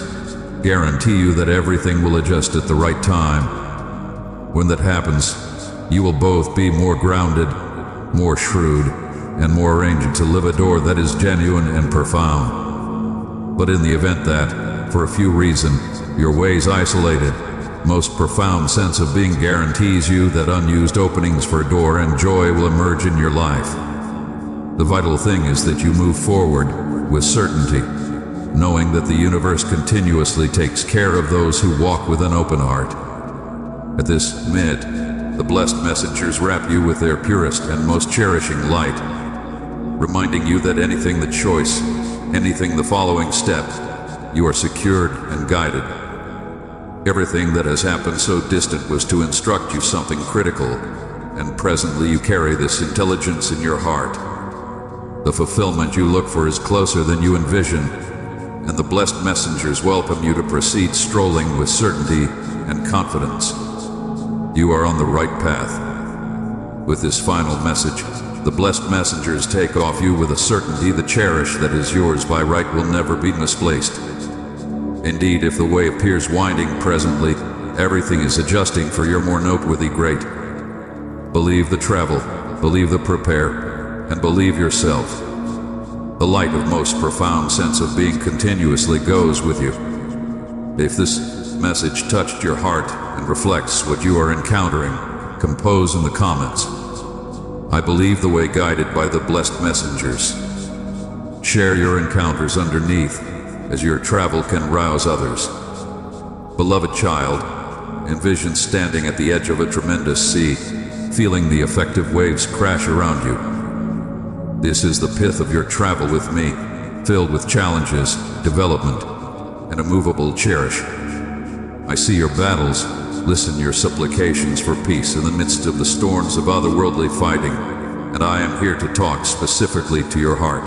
guarantee you that everything will adjust at the right time. When that happens, you will both be more grounded, more shrewd, and more arranged to live a door that is genuine and profound. But in the event that, for a few reasons, your ways isolated, most profound sense of being guarantees you that unused openings for door and joy will emerge in your life. The vital thing is that you move forward with certainty, knowing that the universe continuously takes care of those who walk with an open heart. At this minute, the blessed messengers wrap you with their purest and most cherishing light, reminding you that anything the choice, anything the following step, you are secured and guided. Everything that has happened so distant was to instruct you something critical, and presently you carry this intelligence in your heart. The fulfillment you look for is closer than you envision, and the blessed messengers welcome you to proceed strolling with certainty and confidence. You are on the right path. With this final message, the blessed messengers take off you with a certainty the cherish that is yours by right will never be misplaced. Indeed, if the way appears winding presently, everything is adjusting for your more noteworthy great. Believe the travel, believe the prepare, and believe yourself. The light of most profound sense of being continuously goes with you. If this message touched your heart and reflects what you are encountering, compose in the comments. I believe the way guided by the blessed messengers. Share your encounters underneath, as your travel can rouse others. Beloved child, envision standing at the edge of a tremendous sea, feeling the effective waves crash around you. This is the pith of your travel with me, filled with challenges, development, and a movable cherish. I see your battles, listen your supplications for peace in the midst of the storms of otherworldly fighting, and I am here to talk specifically to your heart.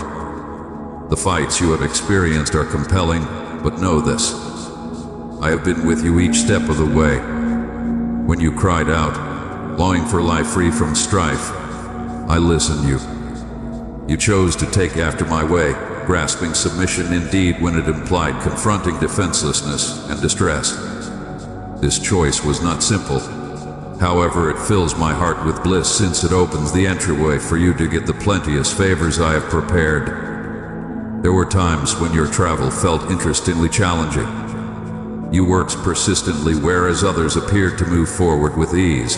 The fights you have experienced are compelling, but know this. I have been with you each step of the way. When you cried out, longing for life free from strife, I listened you. You chose to take after my way, grasping submission indeed when it implied confronting defenselessness and distress. This choice was not simple. However, it fills my heart with bliss since it opens the entryway for you to get the plenteous favors I have prepared. There were times when your travel felt interestingly challenging. You worked persistently whereas others appeared to move forward with ease.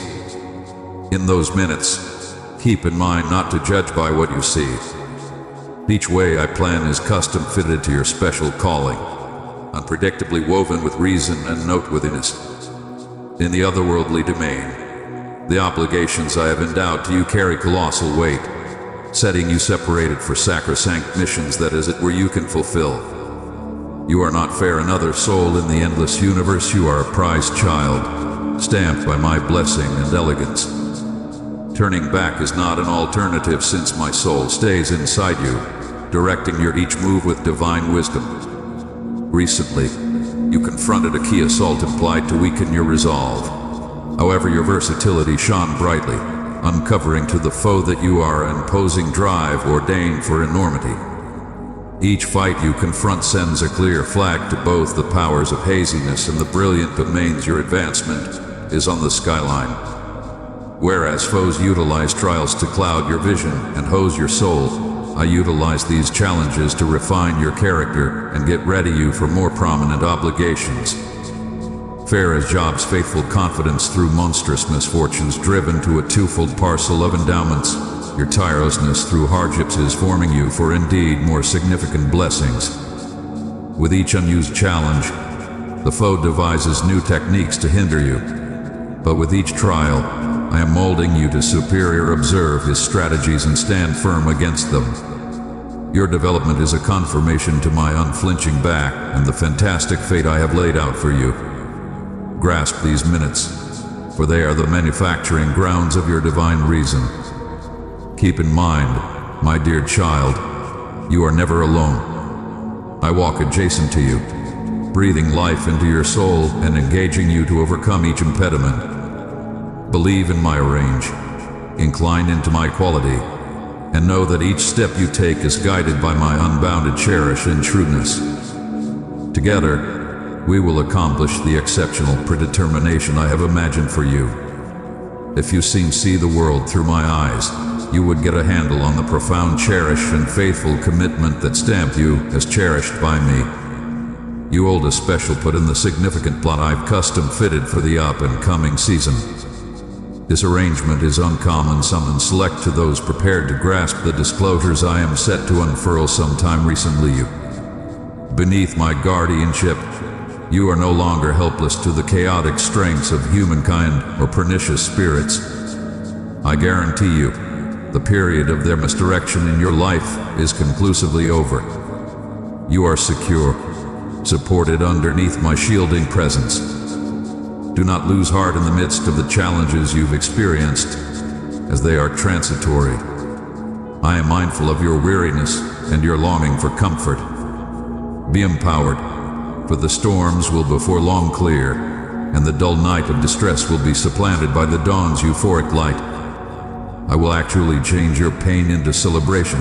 In those minutes, keep in mind not to judge by what you see. Each way I plan is custom fitted to your special calling, unpredictably woven with reason and noteworthiness. In the otherworldly domain, the obligations I have endowed to you carry colossal weight, setting you separated for sacrosanct missions that as it were you can fulfill. You are not fair another soul in the endless universe. You are a prized child, stamped by my blessing and elegance. Turning back is not an alternative since my soul stays inside you, directing your each move with divine wisdom. Recently, you confronted a key assault implied to weaken your resolve. However, your versatility shone brightly, uncovering to the foe that you are an imposing drive ordained for enormity. Each fight you confront sends a clear flag to both the powers of haziness and the brilliant domains. Your advancement is on the skyline. Whereas foes utilize trials to cloud your vision and hose your soul, I utilize these challenges to refine your character and get ready you for more prominent obligations. Fair as Job's faithful confidence through monstrous misfortunes driven to a twofold parcel of endowments, your tirelessness through hardships is forming you for indeed more significant blessings. With each unused challenge, the foe devises new techniques to hinder you. But with each trial, I am molding you to superior. Observe his strategies and stand firm against them. Your development is a confirmation to my unflinching back and the fantastic fate I have laid out for you. Grasp these minutes, for they are the manufacturing grounds of your divine reason. Keep in mind, my dear child, you are never alone. I walk adjacent to you, breathing life into your soul and engaging you to overcome each impediment. Believe in my range, incline into my quality, and know that each step you take is guided by my unbounded cherish and shrewdness. Together, we will accomplish the exceptional predetermination I have imagined for you. If you see the world through my eyes, you would get a handle on the profound cherish and faithful commitment that stamp you as cherished by me. You hold a special put in the significant plot I've custom fitted for the up-and-coming season. This arrangement is uncommon, summoned select to those prepared to grasp the disclosures I am set to unfurl sometime recently. Beneath my guardianship, you are no longer helpless to the chaotic strengths of humankind or pernicious spirits. I guarantee you, the period of their misdirection in your life is conclusively over. You are secure, supported underneath my shielding presence. Do not lose heart in the midst of the challenges you've experienced, as they are transitory. I am mindful of your weariness and your longing for comfort. Be empowered, for the storms will before long clear, and the dull night of distress will be supplanted by the dawn's euphoric light. I will actually change your pain into celebration.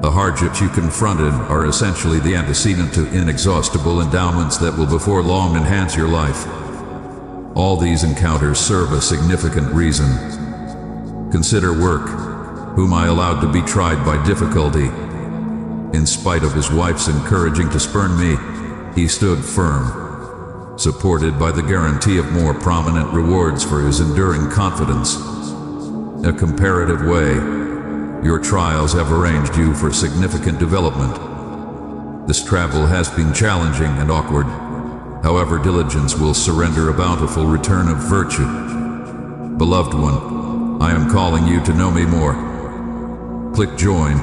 The hardships you confronted are essentially the antecedent to inexhaustible endowments that will before long enhance your life. All these encounters serve a significant reason. Consider work, whom I allowed to be tried by difficulty. In spite of his wife's encouraging to spurn me, he stood firm, supported by the guarantee of more prominent rewards for his enduring confidence. A comparative way, your trials have arranged you for significant development. This travel has been challenging and awkward. However, diligence will surrender a bountiful return of virtue. Beloved one, I am calling you to know me more. Click join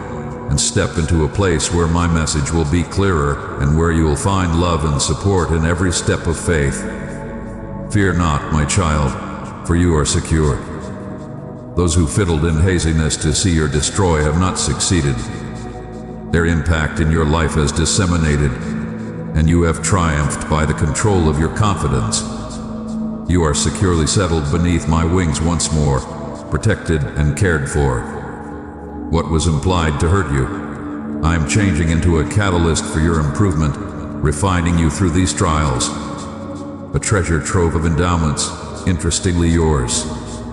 and step into a place where my message will be clearer and where you will find love and support in every step of faith. Fear not, my child, for you are secure. Those who fiddled in haziness to see or destroy have not succeeded. Their impact in your life has disseminated, and you have triumphed by the control of your confidence. You are securely settled beneath my wings once more, protected and cared for. What was implied to hurt you, I am changing into a catalyst for your improvement, refining you through these trials. A treasure trove of endowments, interestingly yours,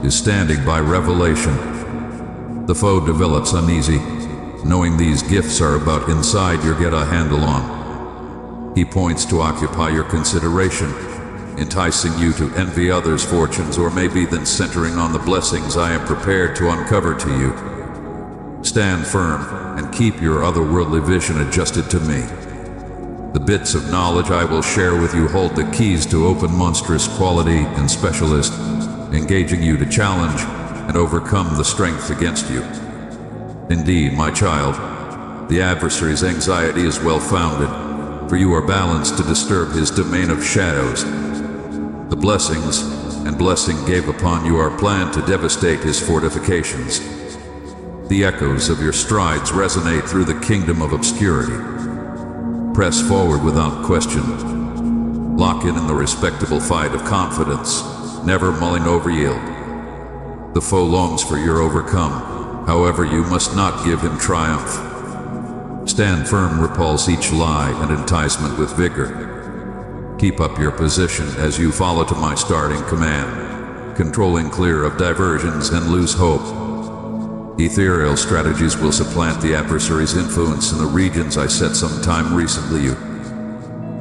is standing by revelation. The foe develops uneasy, knowing these gifts are about inside you get a handle on. He points to occupy your consideration, enticing you to envy others' fortunes, or maybe then centering on the blessings I am prepared to uncover to you. Stand firm and keep your otherworldly vision adjusted to me. The bits of knowledge I will share with you hold the keys to open monstrous quality and specialist, engaging you to challenge and overcome the strength against you. Indeed, my child, the adversary's anxiety is well-founded, for you are balanced to disturb his domain of shadows. The blessings and blessing gave upon you are planned to devastate his fortifications. The echoes of your strides resonate through the kingdom of obscurity. Press forward without question. Lock in the respectable fight of confidence, never mulling over yield. The foe longs for your overcome, however you must not give him triumph. Stand firm, repulse each lie and enticement with vigor. Keep up your position as you follow to my starting command, controlling clear of diversions and lose hope. Ethereal strategies will supplant the adversary's influence in the regions I set some time recently.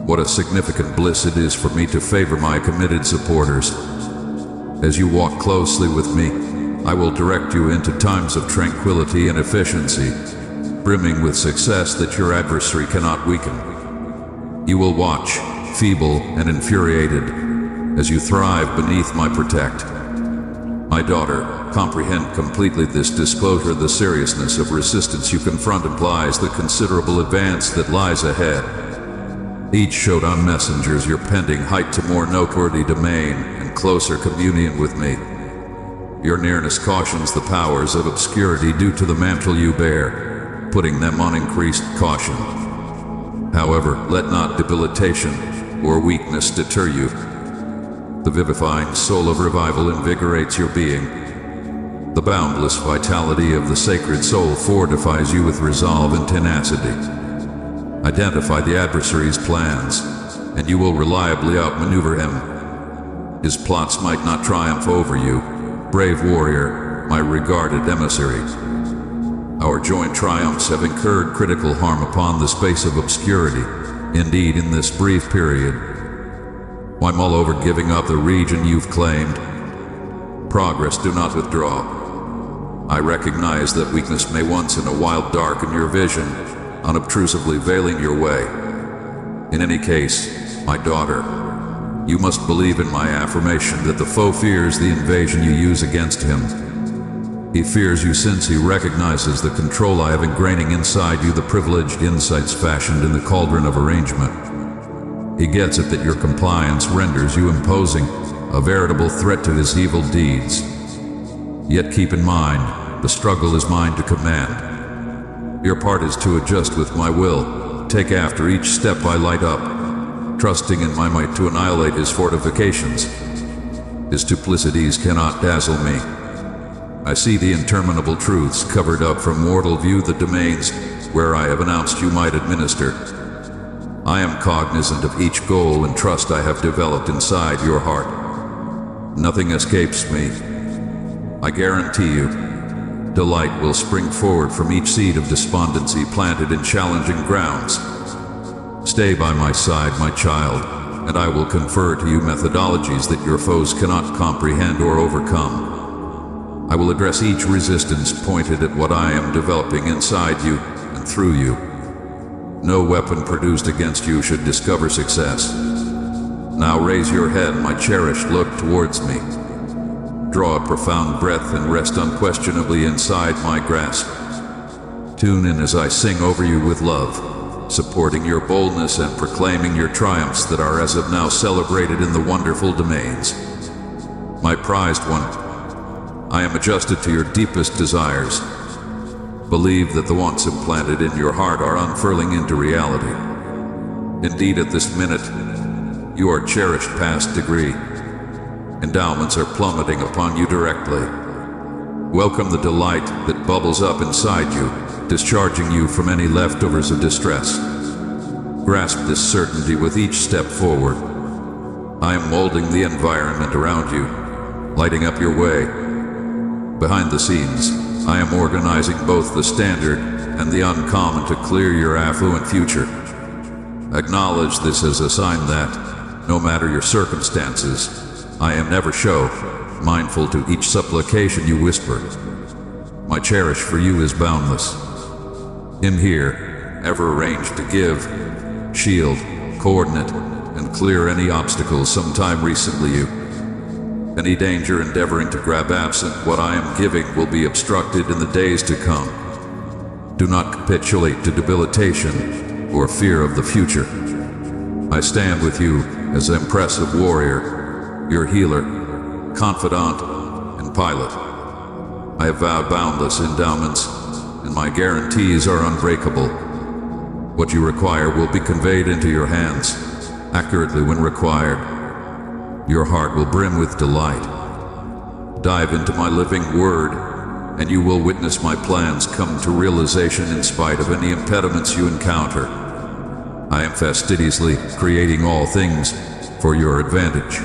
What a significant bliss it is for me to favor my committed supporters. As you walk closely with me, I will direct you into times of tranquility and efficiency, brimming with success that your adversary cannot weaken. You will watch, feeble and infuriated, as you thrive beneath my protect. My daughter, comprehend completely this disclosure. The seriousness of resistance you confront implies the considerable advance that lies ahead. Each showed on messengers your pending height to more noteworthy domain and closer communion with me. Your nearness cautions the powers of obscurity due to the mantle you bear, putting them on increased caution. However, let not debilitation or weakness deter you. The vivifying soul of revival invigorates your being. The boundless vitality of the sacred soul fortifies you with resolve and tenacity. Identify the adversary's plans, and you will reliably outmaneuver him. His plots might not triumph over you, brave warrior, my regarded emissary. Our joint triumphs have incurred critical harm upon the space of obscurity. Indeed, in this brief period, why mull over giving up the region you've claimed? Progress, do not withdraw. I recognize that weakness may once in a while darken your vision, unobtrusively veiling your way. In any case, my daughter, you must believe in my affirmation that the foe fears the invasion you use against him. He fears you since he recognizes the control I have ingraining inside you, the privileged insights fashioned in the cauldron of arrangement. He gets it that your compliance renders you imposing, a veritable threat to his evil deeds. Yet keep in mind, the struggle is mine to command. Your part is to adjust with my will, take after each step I light up, trusting in my might to annihilate his fortifications. His duplicities cannot dazzle me. I see the interminable truths covered up from mortal view, the domains where I have announced you might administer. I am cognizant of each goal and trust I have developed inside your heart. Nothing escapes me. I guarantee you, delight will spring forward from each seed of despondency planted in challenging grounds. Stay by my side, my child, and I will confer to you methodologies that your foes cannot comprehend or overcome. I will address each resistance pointed at what I am developing inside you and through you. No weapon produced against you should discover success. Now raise your head, my cherished, look towards me. Draw a profound breath and rest unquestionably inside my grasp. Tune in as I sing over you with love, supporting your boldness and proclaiming your triumphs that are as of now celebrated in the wonderful domains. My prized one, I am adjusted to your deepest desires. Believe that the wants implanted in your heart are unfurling into reality. Indeed, at this minute, you are cherished past degree. Endowments are plummeting upon you directly. Welcome the delight that bubbles up inside you, discharging you from any leftovers of distress. Grasp this certainty with each step forward. I am molding the environment around you, lighting up your way. Behind the scenes, I am organizing both the standard and the uncommon to clear your affluent future. Acknowledge this as a sign that, no matter your circumstances, I am never show, mindful to each supplication you whisper. My cherish for you is boundless. Him here, ever arranged to give, shield, coordinate, and clear any obstacles sometime recently you. Any danger endeavoring to grab absent what I am giving will be obstructed in the days to come. Do not capitulate to debilitation or fear of the future. I stand with you as an impressive warrior, your healer, confidant, and pilot. I have vowed boundless endowments, and my guarantees are unbreakable. What you require will be conveyed into your hands, accurately when required. Your heart will brim with delight. Dive into my living word, and you will witness my plans come to realization in spite of any impediments you encounter. I am fastidiously creating all things for your advantage.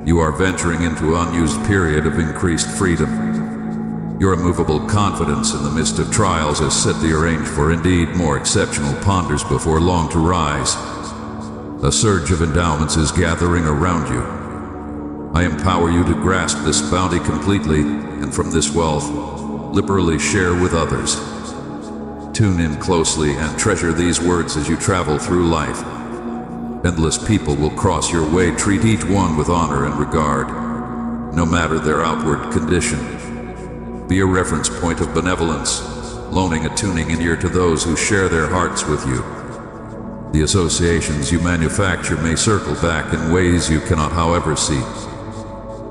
You are venturing into an unused period of increased freedom. Your immovable confidence in the midst of trials has set the arrange for indeed more exceptional ponders before long to rise. A surge of endowments is gathering around you. I empower you to grasp this bounty completely, and from this wealth, liberally share with others. Tune in closely and treasure these words as you travel through life. Endless people will cross your way. Treat each one with honor and regard, no matter their outward condition. Be a reference point of benevolence, loaning a tuning in ear to those who share their hearts with you. The associations you manufacture may circle back in ways you cannot, however, see.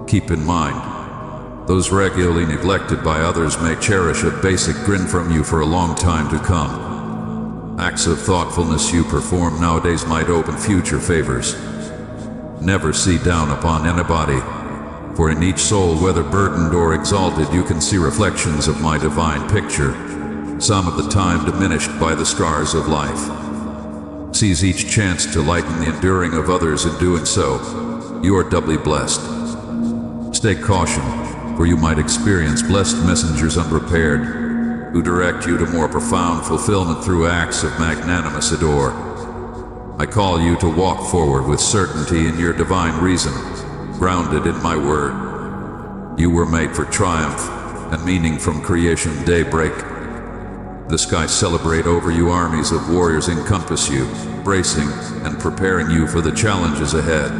Keep in mind, those regularly neglected by others may cherish a basic grin from you for a long time to come. Acts of thoughtfulness you perform nowadays might open future favors. Never see down upon anybody, for in each soul, whether burdened or exalted, you can see reflections of my divine picture, some of the time diminished by the scars of life. Seize each chance to lighten the enduring of others. In doing so, you are doubly blessed. Stay cautioned, for you might experience blessed messengers unprepared, who direct you to more profound fulfillment through acts of magnanimous adore. I call you to walk forward with certainty in your divine reason, grounded in my word. You were made for triumph and meaning from creation daybreak. The skies celebrate over you, armies of warriors encompass you, bracing and preparing you for the challenges ahead.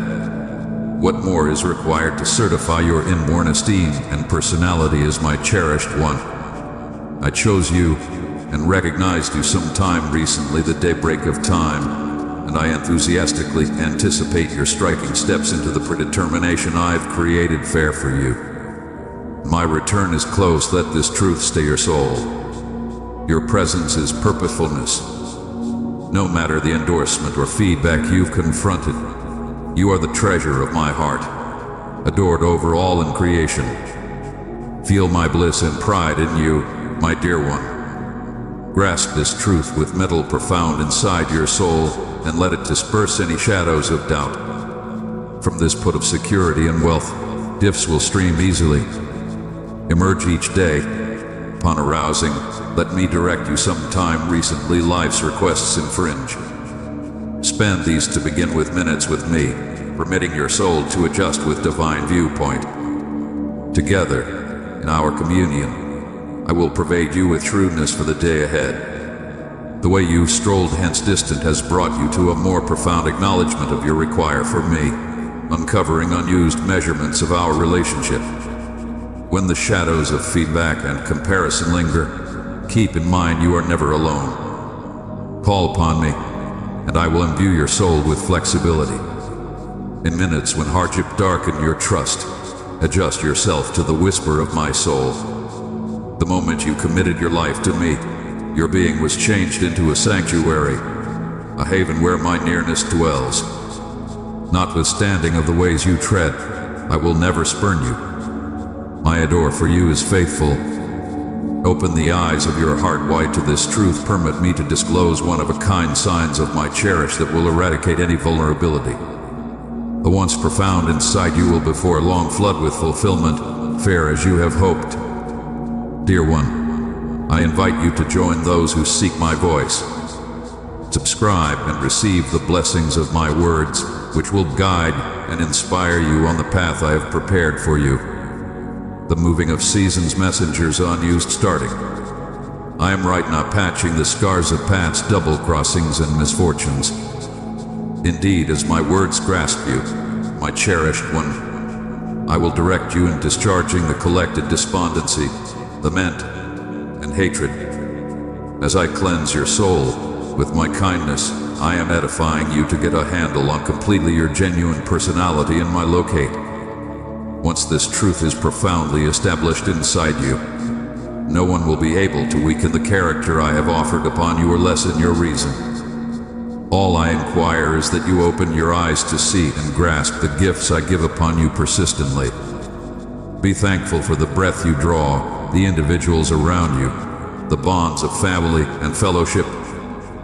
What more is required to certify your inborn esteem and personality as my cherished one? I chose you and recognized you sometime recently, the daybreak of time, and I enthusiastically anticipate your striking steps into the predetermination I've created fair for you. My return is close, let this truth stay your soul. Your presence is purposefulness. No matter the endorsement or feedback you've confronted, you are the treasure of my heart, adored over all in creation. Feel my bliss and pride in you, my dear one. Grasp this truth with metal profound inside your soul, and let it disperse any shadows of doubt. From this put of security and wealth, gifts will stream easily. Emerge each day. Upon arousing, let me direct you sometime recently life's requests infringe. Spend these to begin with minutes with me, permitting your soul to adjust with divine viewpoint. Together, in our communion, I will pervade you with shrewdness for the day ahead. The way you've strolled hence distant has brought you to a more profound acknowledgement of your require for me, uncovering unused measurements of our relationship. When the shadows of feedback and comparison linger, keep in mind you are never alone. Call upon me, and I will imbue your soul with flexibility. In minutes when hardship darken your trust, adjust yourself to the whisper of my soul. The moment you committed your life to me, your being was changed into a sanctuary, a haven where my nearness dwells. Notwithstanding of the ways you tread, I will never spurn you. My adore for you is faithful. Open the eyes of your heart wide to this truth. Permit me to disclose one-of-a-kind signs of my cherish that will eradicate any vulnerability. The once profound inside you will before long flood with fulfillment, fair as you have hoped. Dear one, I invite you to join those who seek my voice. Subscribe and receive the blessings of my words, which will guide and inspire you on the path I have prepared for you. The moving of seasons messengers unused starting. I am right now patching the scars of past double crossings and misfortunes. Indeed, as my words grasp you, my cherished one, I will direct you in discharging the collected despondency, lament, and hatred. As I cleanse your soul with my kindness, I am edifying you to get a handle on completely your genuine personality in my locate. Once this truth is profoundly established inside you, no one will be able to weaken the character I have offered upon you or lessen your reason. All I inquire is that you open your eyes to see and grasp the gifts I give upon you persistently. Be thankful for the breath you draw, the individuals around you, the bonds of family and fellowship,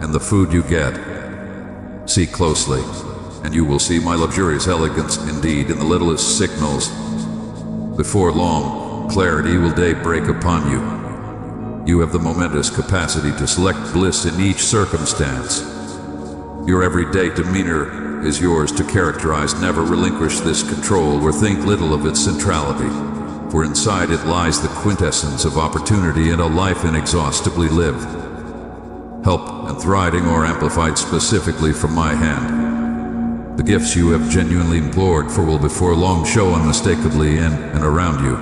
and the food you get. See closely, and you will see my luxurious elegance indeed in the littlest signals. Before long, clarity will daybreak upon you. You have the momentous capacity to select bliss in each circumstance. Your everyday demeanor is yours to characterize. Never relinquish this control or think little of its centrality, for inside it lies the quintessence of opportunity and a life inexhaustibly lived. Help and thriving or amplified specifically from my hand. The gifts you have genuinely implored for will before long show unmistakably in and around you.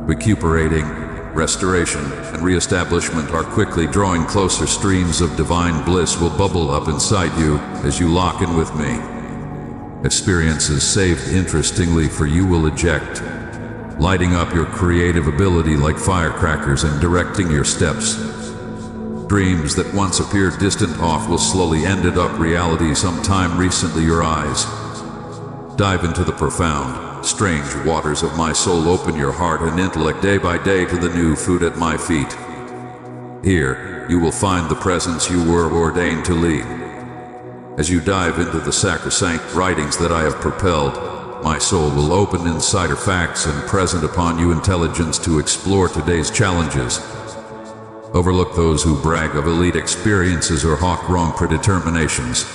Recuperating, restoration, and reestablishment are quickly drawing closer. Streams of divine bliss will bubble up inside you as you lock in with me. Experiences saved interestingly for you will eject, lighting up your creative ability like firecrackers and directing your steps. Dreams that once appeared distant off will slowly end up reality sometime recently. Your eyes dive into the profound, strange waters of my soul. Open your heart and intellect day by day to the new food at my feet. Here, you will find the presence you were ordained to lead. As you dive into the sacrosanct writings that I have propelled, my soul will open insider facts and present upon you intelligence to explore today's challenges. Overlook those who brag of elite experiences or hawk wrong predeterminations.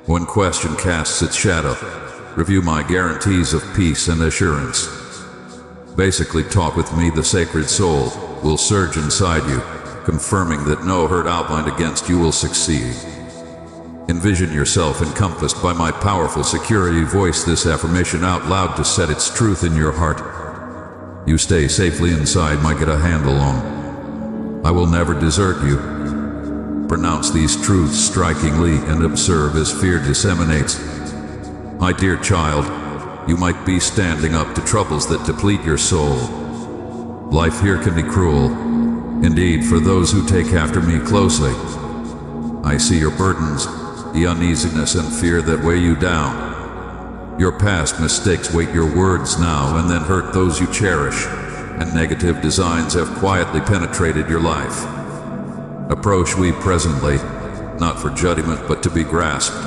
When question casts its shadow, review my guarantees of peace and assurance. Basically, talk with me. The sacred soul will surge inside you, confirming that no hurt outlined against you will succeed. Envision yourself encompassed by my powerful security. Voice this affirmation out loud to set its truth in your heart. You stay safely inside my get a handle on. I will never desert you. Pronounce these truths strikingly and observe as fear disseminates. My dear child, you might be standing up to troubles that deplete your soul. Life here can be cruel, indeed, for those who take after me closely. I see your burdens, the uneasiness and fear that weigh you down. Your past mistakes weight your words now and then hurt those you cherish, and negative designs have quietly penetrated your life. Approach we presently, not for judgment but to be grasped.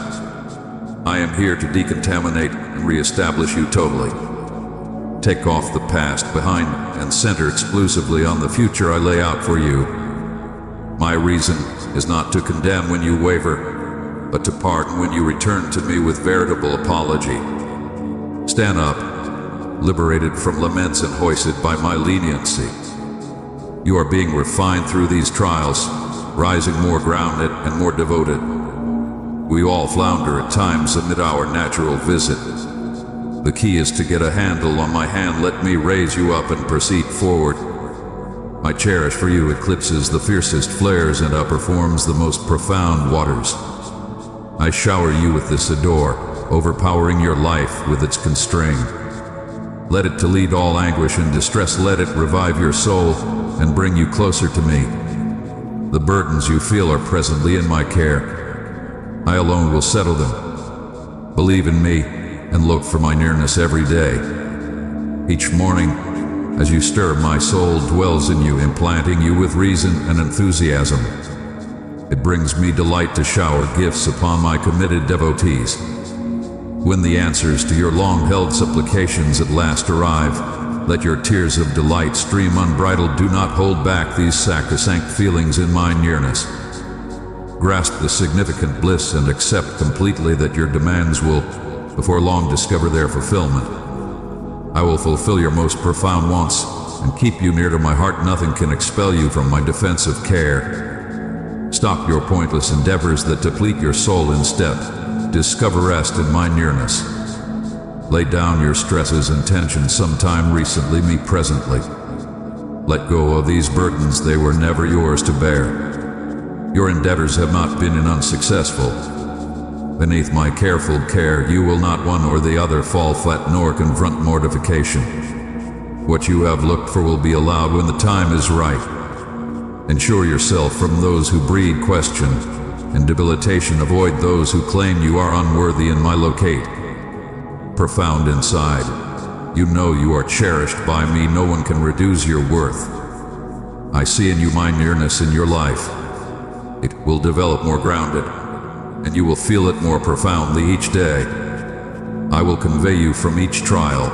I am here to decontaminate and reestablish you totally. Take off the past behind and center exclusively on the future I lay out for you. My reason is not to condemn when you waver, but to pardon when you return to me with veritable apology. Stand up, liberated from laments and hoisted by my leniency. You are being refined through these trials, rising more grounded and more devoted. We all flounder at times amid our natural visit. The key is to get a handle on my hand. Let me raise you up and proceed forward. My cherish for you eclipses the fiercest flares and outperforms the most profound waters. I shower you with this adore, overpowering your life with its constraint. Let it to lead all anguish and distress. Let it revive your soul and bring you closer to me. The burdens you feel are presently in my care. I alone will settle them. Believe in me and look for my nearness every day. Each morning, as you stir, my soul dwells in you, implanting you with reason and enthusiasm. It brings me delight to shower gifts upon my committed devotees. When the answers to your long-held supplications at last arrive, let your tears of delight stream unbridled. Do not hold back these sacrosanct feelings in my nearness. Grasp the significant bliss and accept completely that your demands will, before long, discover their fulfillment. I will fulfill your most profound wants and keep you near to my heart. Nothing can expel you from my defensive care. Stop your pointless endeavors that deplete your soul instead. Discover rest in my nearness. Lay down your stresses and tensions. Sometime recently, me presently. Let go of these burdens, they were never yours to bear. Your endeavors have not been unsuccessful. Beneath my careful care, you will not one or the other fall flat nor confront mortification. What you have looked for will be allowed when the time is right. Ensure yourself from those who breed question and debilitation. Avoid those who claim you are unworthy in my locate. Profound inside, you know you are cherished by me. No one can reduce your worth. I see in you my nearness in your life. It will develop more grounded, and you will feel it more profoundly each day. I will convey you from each trial,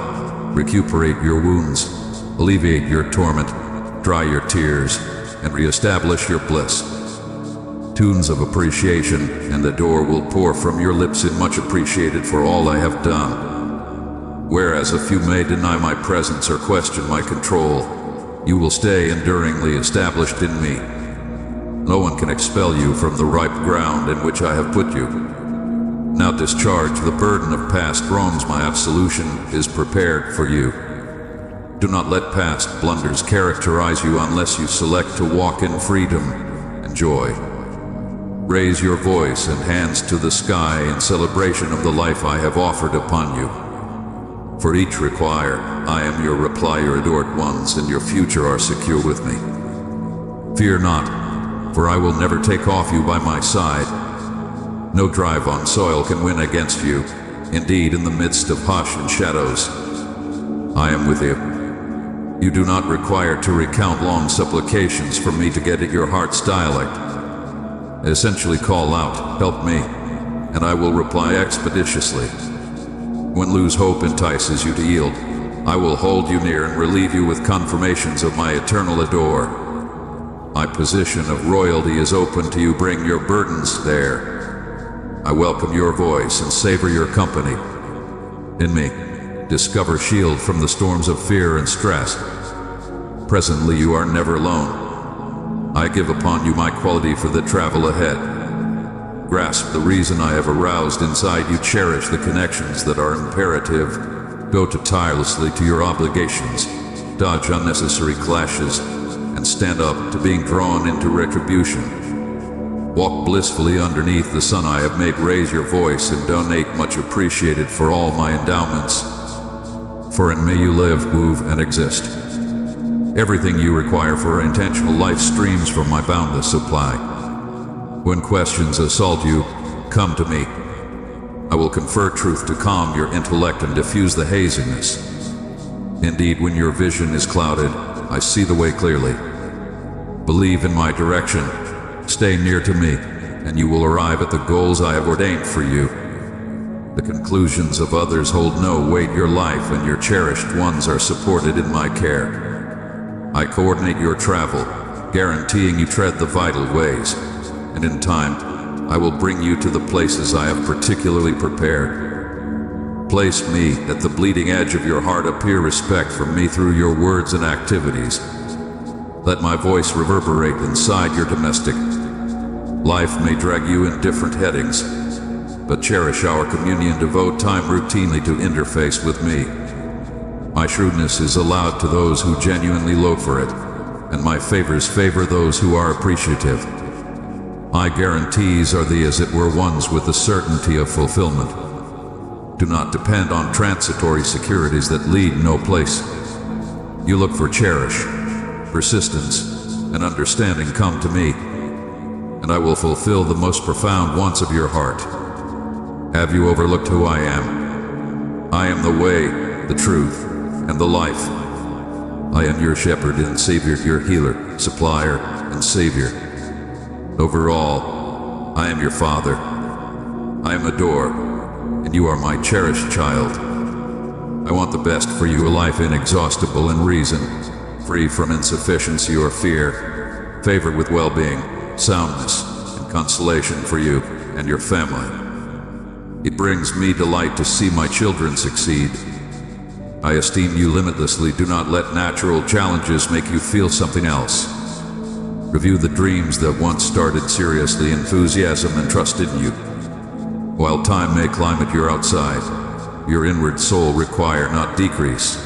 recuperate your wounds, alleviate your torment, dry your tears, and reestablish your bliss. Tunes of appreciation, and the door will pour from your lips in much appreciated for all I have done. Whereas a few may deny my presence or question my control, you will stay enduringly established in me. No one can expel you from the ripe ground in which I have put you. Now discharge the burden of past wrongs. My absolution is prepared for you. Do not let past blunders characterize you unless you select to walk in freedom and joy. Raise your voice and hands to the sky in celebration of the life I have offered upon you. For each require, I am your reply. Your adored ones and your future are secure with me. Fear not, for I will never take off you by my side. No drive on soil can win against you. Indeed, in the midst of hush and shadows, I am with you. You do not require to recount long supplications for me to get at your heart's dialect. Essentially call out, help me, and I will reply expeditiously. When lose hope entices you to yield, I will hold you near and relieve you with confirmations of my eternal adore. My position of royalty is open to you. Bring your burdens there. I welcome your voice and savor your company. In me, discover shield from the storms of fear and stress. Presently you are never alone. I give upon you my quality for the travel ahead. Grasp the reason I have aroused inside you. Cherish the connections that are imperative. Go to tirelessly to your obligations. Dodge unnecessary clashes and stand up to being drawn into retribution. Walk blissfully underneath the sun I have made. Raise your voice and donate much appreciated for all my endowments. For in me you live, move, and exist. Everything you require for an intentional life streams from my boundless supply. When questions assault you, come to me. I will confer truth to calm your intellect and diffuse the haziness. Indeed, when your vision is clouded, I see the way clearly. Believe in my direction, stay near to me, and you will arrive at the goals I have ordained for you. The conclusions of others hold no weight. Your life and your cherished ones are supported in my care. I coordinate your travel, guaranteeing you tread the vital ways, and in time, I will bring you to the places I have particularly prepared. Place me at the bleeding edge of your heart. Appear respect for me through your words and activities. Let my voice reverberate inside your domestic. Life may drag you in different headings, but cherish our communion. Devote time routinely to interface with me. My shrewdness is allowed to those who genuinely look for it, and my favors favor those who are appreciative. My guarantees are the as it were ones with the certainty of fulfillment. Do not depend on transitory securities that lead no place. You look for cherish, persistence, and understanding. Come to me, and I will fulfill the most profound wants of your heart. Have you overlooked who I am? I am the way, the truth, and the life. I am your shepherd and savior, your healer, supplier, and savior. Overall, I am your father. I am a door, and you are my cherished child. I want the best for you, a life inexhaustible in reason, free from insufficiency or fear, favored with well-being, soundness, and consolation for you and your family. It brings me delight to see my children succeed. I esteem you limitlessly. Do not let natural challenges make you feel something else. Review the dreams that once started seriously, enthusiasm and trust in you. While time may climb at your outside, your inward soul require not decrease.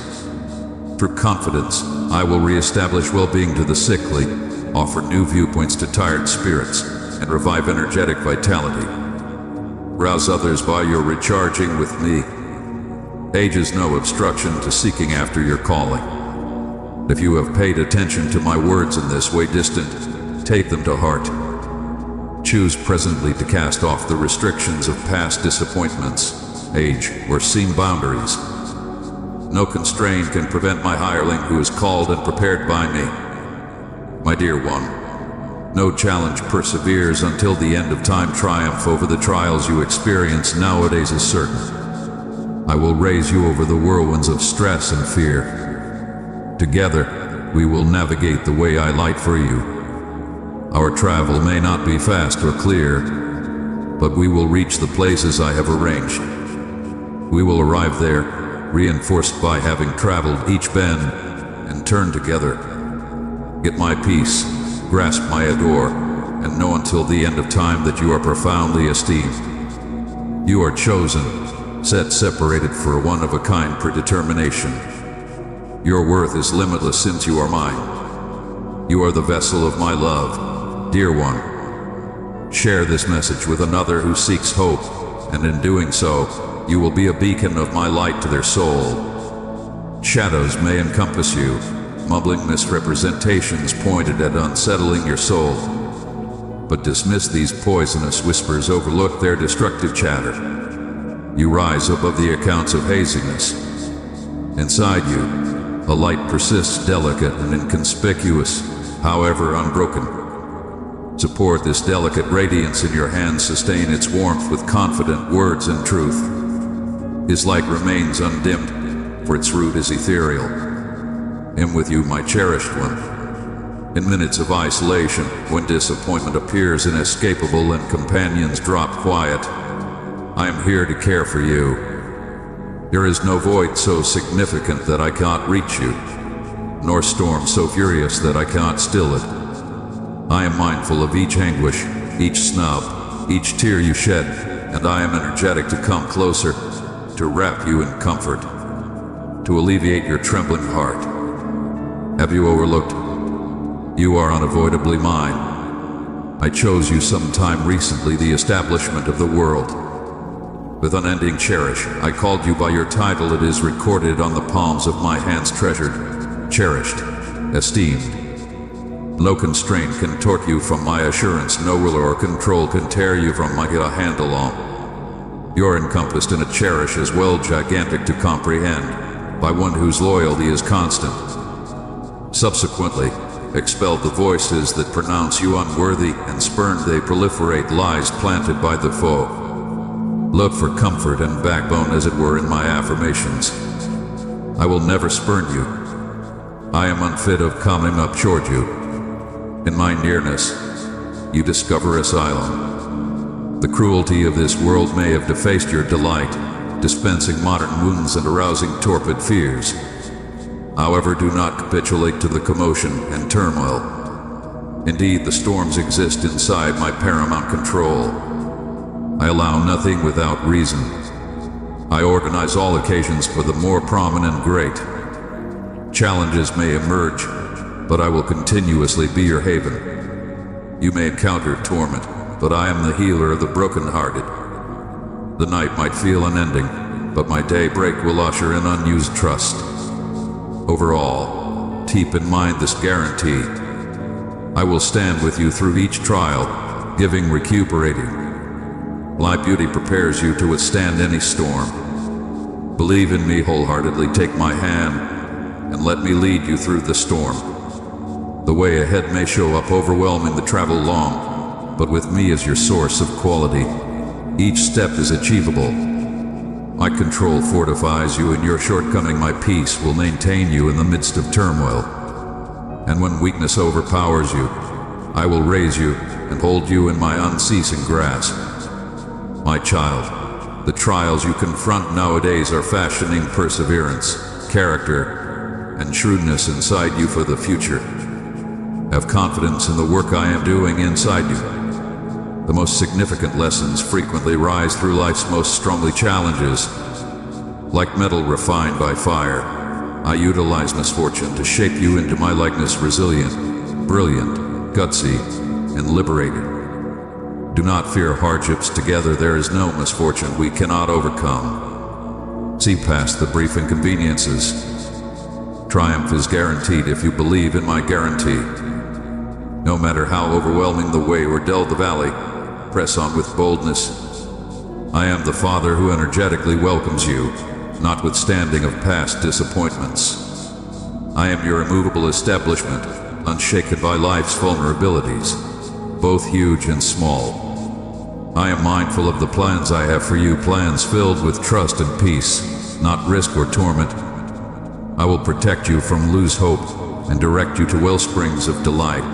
Through confidence, I will re-establish well-being to the sickly, offer new viewpoints to tired spirits, and revive energetic vitality. Rouse others by your recharging with me. Age is no obstruction to seeking after your calling. If you have paid attention to my words in this way distant, take them to heart. Choose presently to cast off the restrictions of past disappointments, age, or seen boundaries. No constraint can prevent my hireling who is called and prepared by me. My dear one, no challenge perseveres until the end of time. Triumph over the trials you experience nowadays is certain. I will raise you over the whirlwinds of stress and fear. Together, we will navigate the way I light for you. Our travel may not be fast or clear, but we will reach the places I have arranged. We will arrive there, reinforced by having traveled each bend and turn together. Get my peace, grasp my adore, and know until the end of time that you are profoundly esteemed. You are chosen, set separated for a one-of-a-kind predetermination. Your worth is limitless since you are mine. You are the vessel of my love, dear one. Share this message with another who seeks hope, and in doing so, you will be a beacon of my light to their soul. Shadows may encompass you, mumbling misrepresentations pointed at unsettling your soul. But dismiss these poisonous whispers, overlook their destructive chatter. You rise above the accounts of haziness. Inside you, a light persists, delicate and inconspicuous, however unbroken. Support this delicate radiance in your hands, sustain its warmth with confident words and truth. His light remains undimmed, for its root is ethereal. Am with you, my cherished one. In minutes of isolation, when disappointment appears inescapable and companions drop quiet, I am here to care for you. There is no void so significant that I cannot reach you, nor storm so furious that I cannot still it. I am mindful of each anguish, each snub, each tear you shed, and I am energetic to come closer, to wrap you in comfort, to alleviate your trembling heart. Have you overlooked? You are unavoidably mine. I chose you sometime recently, the establishment of the world. With unending cherish, I called you by your title. It is recorded on the palms of my hands, treasured, cherished, esteemed. No constraint can torque you from my assurance. No ruler or control can tear you from my handle on. You are encompassed in a cherish as well gigantic to comprehend, by one whose loyalty is constant. Subsequently, expelled the voices that pronounce you unworthy, and spurned they proliferate lies planted by the foe. Look for comfort and backbone, as it were, in my affirmations. I will never spurn you. I am unfit of coming up short you. In my nearness, you discover asylum. The cruelty of this world may have defaced your delight, dispensing modern wounds and arousing torpid fears. However, do not capitulate to the commotion and turmoil. Indeed, the storms exist inside my paramount control. I allow nothing without reason. I organize all occasions for the more prominent great. Challenges may emerge, but I will continuously be your haven. You may encounter torment, but I am the healer of the brokenhearted. The night might feel unending, but my daybreak will usher in unused trust. Overall, keep in mind this guarantee. I will stand with you through each trial, giving, recuperating. My beauty prepares you to withstand any storm. Believe in me wholeheartedly, take my hand, and let me lead you through the storm. The way ahead may show up overwhelming, the travel long, but with me as your source of quality, each step is achievable. My control fortifies you. In your shortcoming, my peace will maintain you in the midst of turmoil. And when weakness overpowers you, I will raise you and hold you in my unceasing grasp. My child, the trials you confront nowadays are fashioning perseverance, character, and shrewdness inside you for the future. Have confidence in the work I am doing inside you. The most significant lessons frequently rise through life's most strongly challenges. Like metal refined by fire, I utilize misfortune to shape you into my likeness, resilient, brilliant, gutsy, and liberated. Do not fear hardships. Together there is no misfortune we cannot overcome. See past the brief inconveniences. Triumph is guaranteed if you believe in my guarantee. No matter how overwhelming the way or dull the valley, press on with boldness. I am the Father who energetically welcomes you, notwithstanding of past disappointments. I am your immovable establishment, unshaken by life's vulnerabilities, both huge and small. I am mindful of the plans I have for you, plans filled with trust and peace, not risk or torment. I will protect you from lose hope and direct you to wellsprings of delight.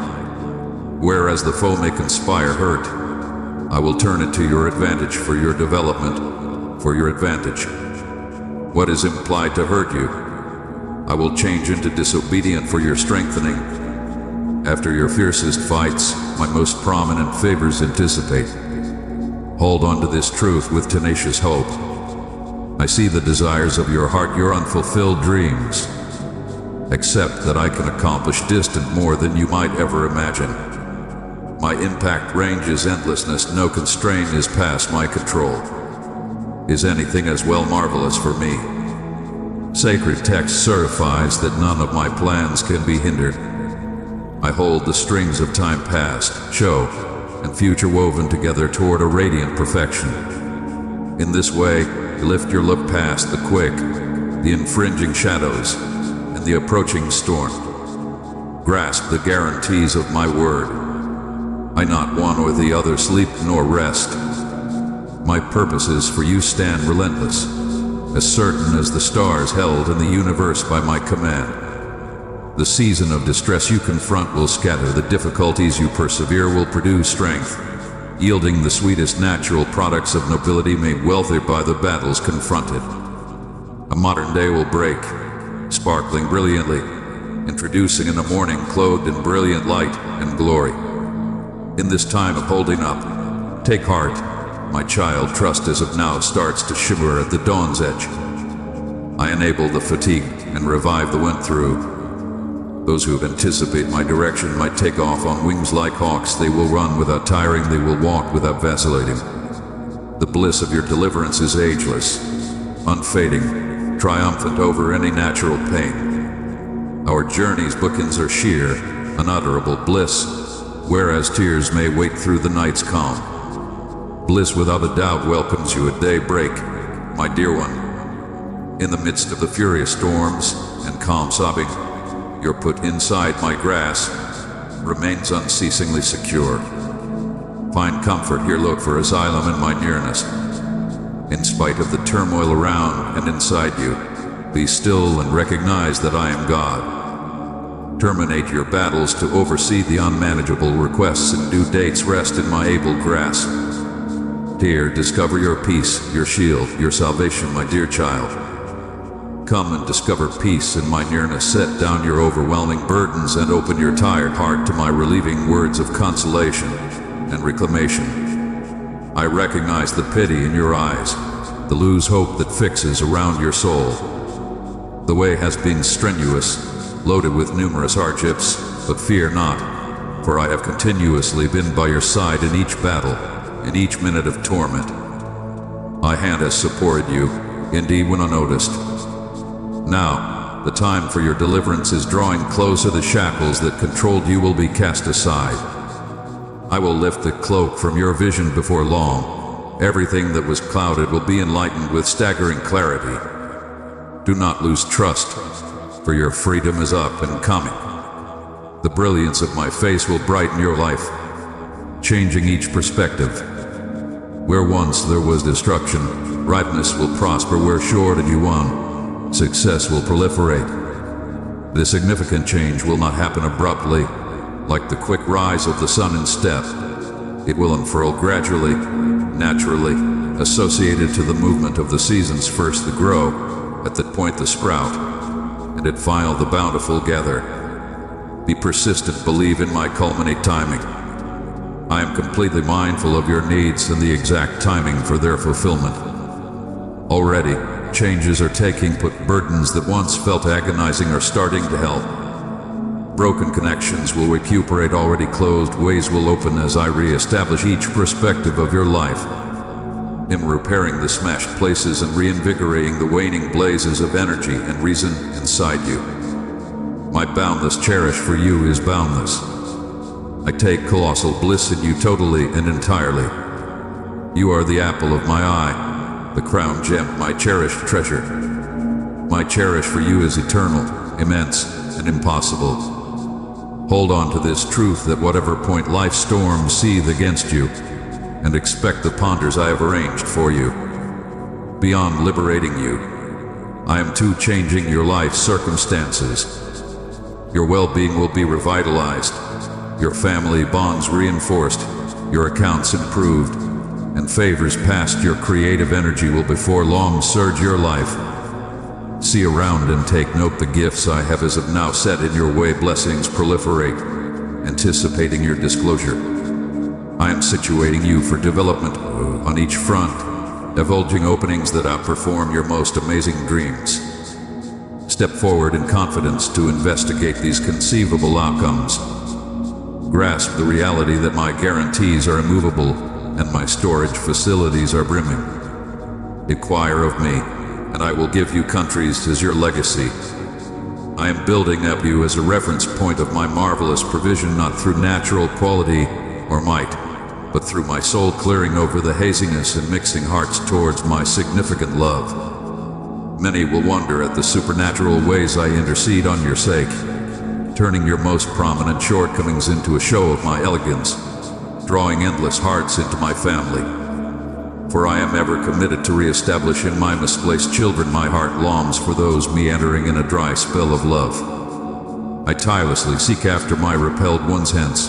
Whereas the foe may conspire hurt, I will turn it to your advantage, for your development, for your advantage. What is implied to hurt you, I will change into disobedient for your strengthening. After your fiercest fights, my most prominent favors anticipate. Hold on to this truth with tenacious hope. I see the desires of your heart, your unfulfilled dreams. Accept that I can accomplish distant more than you might ever imagine. My impact range is endlessness, no constraint is past my control. Is anything as well marvelous for me? Sacred text certifies that none of my plans can be hindered. I hold the strings of time past, show, and future woven together toward a radiant perfection. In this way, lift your look past the quick, the infringing shadows, and the approaching storm. Grasp the guarantees of my word. I not one or the other sleep nor rest. My purposes for you stand relentless, as certain as the stars held in the universe by my command. The season of distress you confront will scatter, the difficulties you persevere will produce strength, yielding the sweetest natural products of nobility made wealthy by the battles confronted. A modern day will break, sparkling brilliantly, introducing in the morning clothed in brilliant light and glory. In this time of holding up, take heart, my child, trust as of now starts to shimmer at the dawn's edge. I enable the fatigued and revive the went through. Those who anticipate my direction might take off on wings like hawks. They will run without tiring, they will walk without vacillating. The bliss of your deliverance is ageless, unfading, triumphant over any natural pain. Our journey's bookends are sheer, unutterable bliss, whereas tears may wait through the night's calm. Bliss without a doubt welcomes you at daybreak, my dear one. In the midst of the furious storms and calm sobbing, you're put inside my grasp, remains unceasingly secure. Find comfort here, look for asylum in my nearness. In spite of the turmoil around and inside you, be still and recognize that I am God. Terminate your battles to oversee the unmanageable requests and due dates rest in my able grasp. Dear, discover your peace, your shield, your salvation, my dear child. Come and discover peace in my nearness. Set down your overwhelming burdens and open your tired heart to my relieving words of consolation and reclamation. I recognize the pity in your eyes, the lose hope that fixes around your soul. The way has been strenuous, loaded with numerous hardships, but fear not, for I have continuously been by your side in each battle, in each minute of torment. My hand has supported you, indeed when unnoticed. Now, the time for your deliverance is drawing closer. The shackles that controlled you will be cast aside. I will lift the cloak from your vision before long. Everything that was clouded will be enlightened with staggering clarity. Do not lose trust, for your freedom is up and coming. The brilliance of my face will brighten your life, changing each perspective. Where once there was destruction, ripeness will prosper. Where short and you won, success will proliferate. This significant change will not happen abruptly, like the quick rise of the sun in step. It will unfurl gradually, naturally, associated to the movement of the seasons. First the grow, at that point the sprout, and at final the bountiful gather. Be persistent, believe in my culminate timing. I am completely mindful of your needs and the exact timing for their fulfillment. Already, changes are taking place. Burdens that once felt agonizing are starting to help. Broken connections will recuperate already closed ways will open as I re-establish each perspective of your life. In repairing the smashed places and reinvigorating the waning blazes of energy and reason inside you. My boundless cherish for you is boundless. I take colossal bliss in you totally and entirely. You are the apple of my eye, the crown gem, my cherished treasure. My cherish for you is eternal, immense, and impossible. Hold on to this truth that whatever point life's storms seethe against you, and expect the ponders I have arranged for you. Beyond liberating you, I am too changing your life circumstances. Your well-being will be revitalized, your family bonds reinforced, your accounts improved, and favors past your creative energy will before long surge your life. See around and take note the gifts I have as of now set in your way. Blessings proliferate, anticipating your disclosure. I am situating you for development on each front, divulging openings that outperform your most amazing dreams. Step forward in confidence to investigate these conceivable outcomes. Grasp the reality that my guarantees are immovable and my storage facilities are brimming. Inquire of me, and I will give you countries as your legacy. I am building up you as a reference point of my marvelous provision, not through natural quality or might, but through my soul clearing over the haziness and mixing hearts towards my significant love. Many will wonder at the supernatural ways I intercede on your sake, turning your most prominent shortcomings into a show of my elegance, drawing endless hearts into my family. For I am ever committed to re-establishing my misplaced children. My heart longs for those meandering in a dry spell of love. I tirelessly seek after my repelled ones. Hence,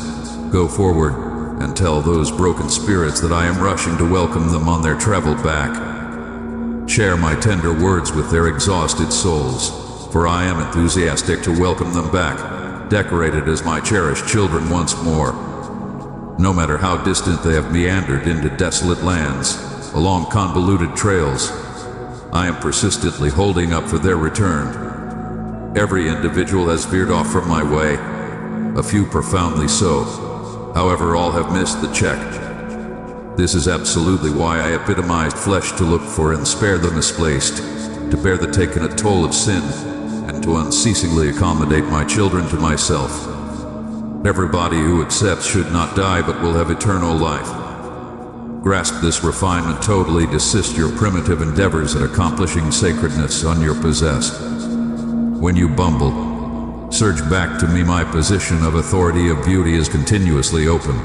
go forward and tell those broken spirits that I am rushing to welcome them on their travel back. Share my tender words with their exhausted souls, for I am enthusiastic to welcome them back, decorated as my cherished children once more. No matter how distant they have meandered into desolate lands, along convoluted trails, I am persistently holding up for their return. Every individual has veered off from my way, a few profoundly so. However, all have missed the check. This is absolutely why I epitomized flesh, to look for and spare the misplaced, to bear the taken a toll of sin, and to unceasingly accommodate my children to myself. Everybody who accepts should not die but will have eternal life. Grasp this refinement, totally desist your primitive endeavors at accomplishing sacredness on your possess. When you bumble, surge back to me. My position of authority of beauty is continuously open.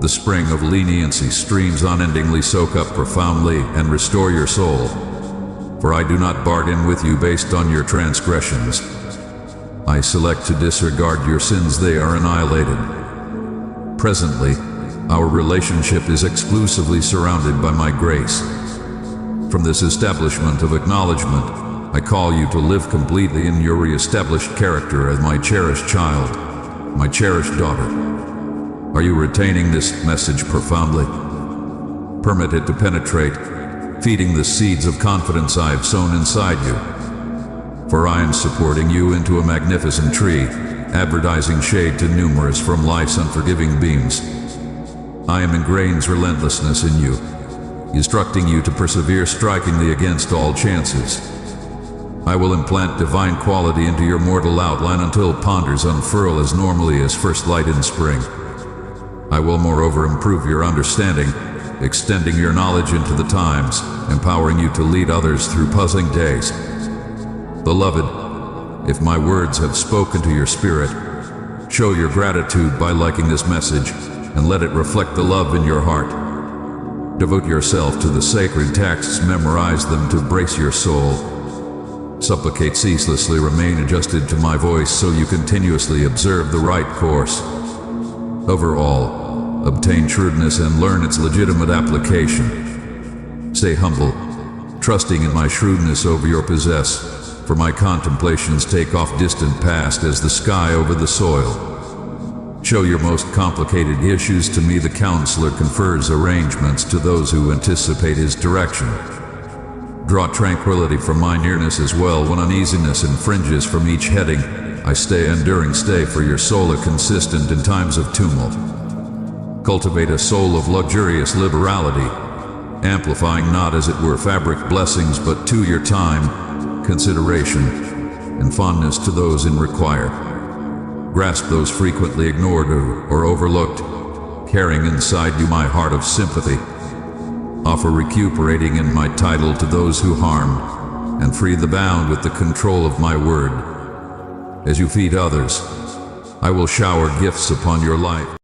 The spring of leniency streams unendingly. Soak up profoundly and restore your soul. For I do not bargain with you based on your transgressions. I select to disregard your sins. They are annihilated. Presently, our relationship is exclusively surrounded by my grace. From this establishment of acknowledgement, I call you to live completely in your re-established character as my cherished child, my cherished daughter. Are you retaining this message profoundly? Permit it to penetrate, feeding the seeds of confidence I have sown inside you. For I am supporting you into a magnificent tree, advertising shade to numerous from life's unforgiving beams. I am ingrained relentlessness in you, instructing you to persevere strikingly against all chances. I will implant divine quality into your mortal outline until ponders unfurl as normally as first light in spring. I will moreover improve your understanding, extending your knowledge into the times, empowering you to lead others through puzzling days. Beloved, if my words have spoken to your spirit, show your gratitude by liking this message and let it reflect the love in your heart. Devote yourself to the sacred texts, memorize them to brace your soul. Supplicate ceaselessly, remain adjusted to my voice so you continuously observe the right course. Overall, obtain shrewdness and learn its legitimate application. Stay humble, trusting in my shrewdness over your possess, for my contemplations take off distant past as the sky over the soil. Show your most complicated issues to me. The counselor confers arrangements to those who anticipate his direction. Draw tranquility from my nearness as well when uneasiness infringes from each heading. I stay enduring, stay for your soul a consistent in times of tumult. Cultivate a soul of luxurious liberality, amplifying not as it were fabric blessings, but to your time, consideration, and fondness to those in require. Grasp those frequently ignored or overlooked, carrying inside you my heart of sympathy. Offer recuperating in my title to those who harmed, and free the bound with the control of my word. As you feed others, I will shower gifts upon your life.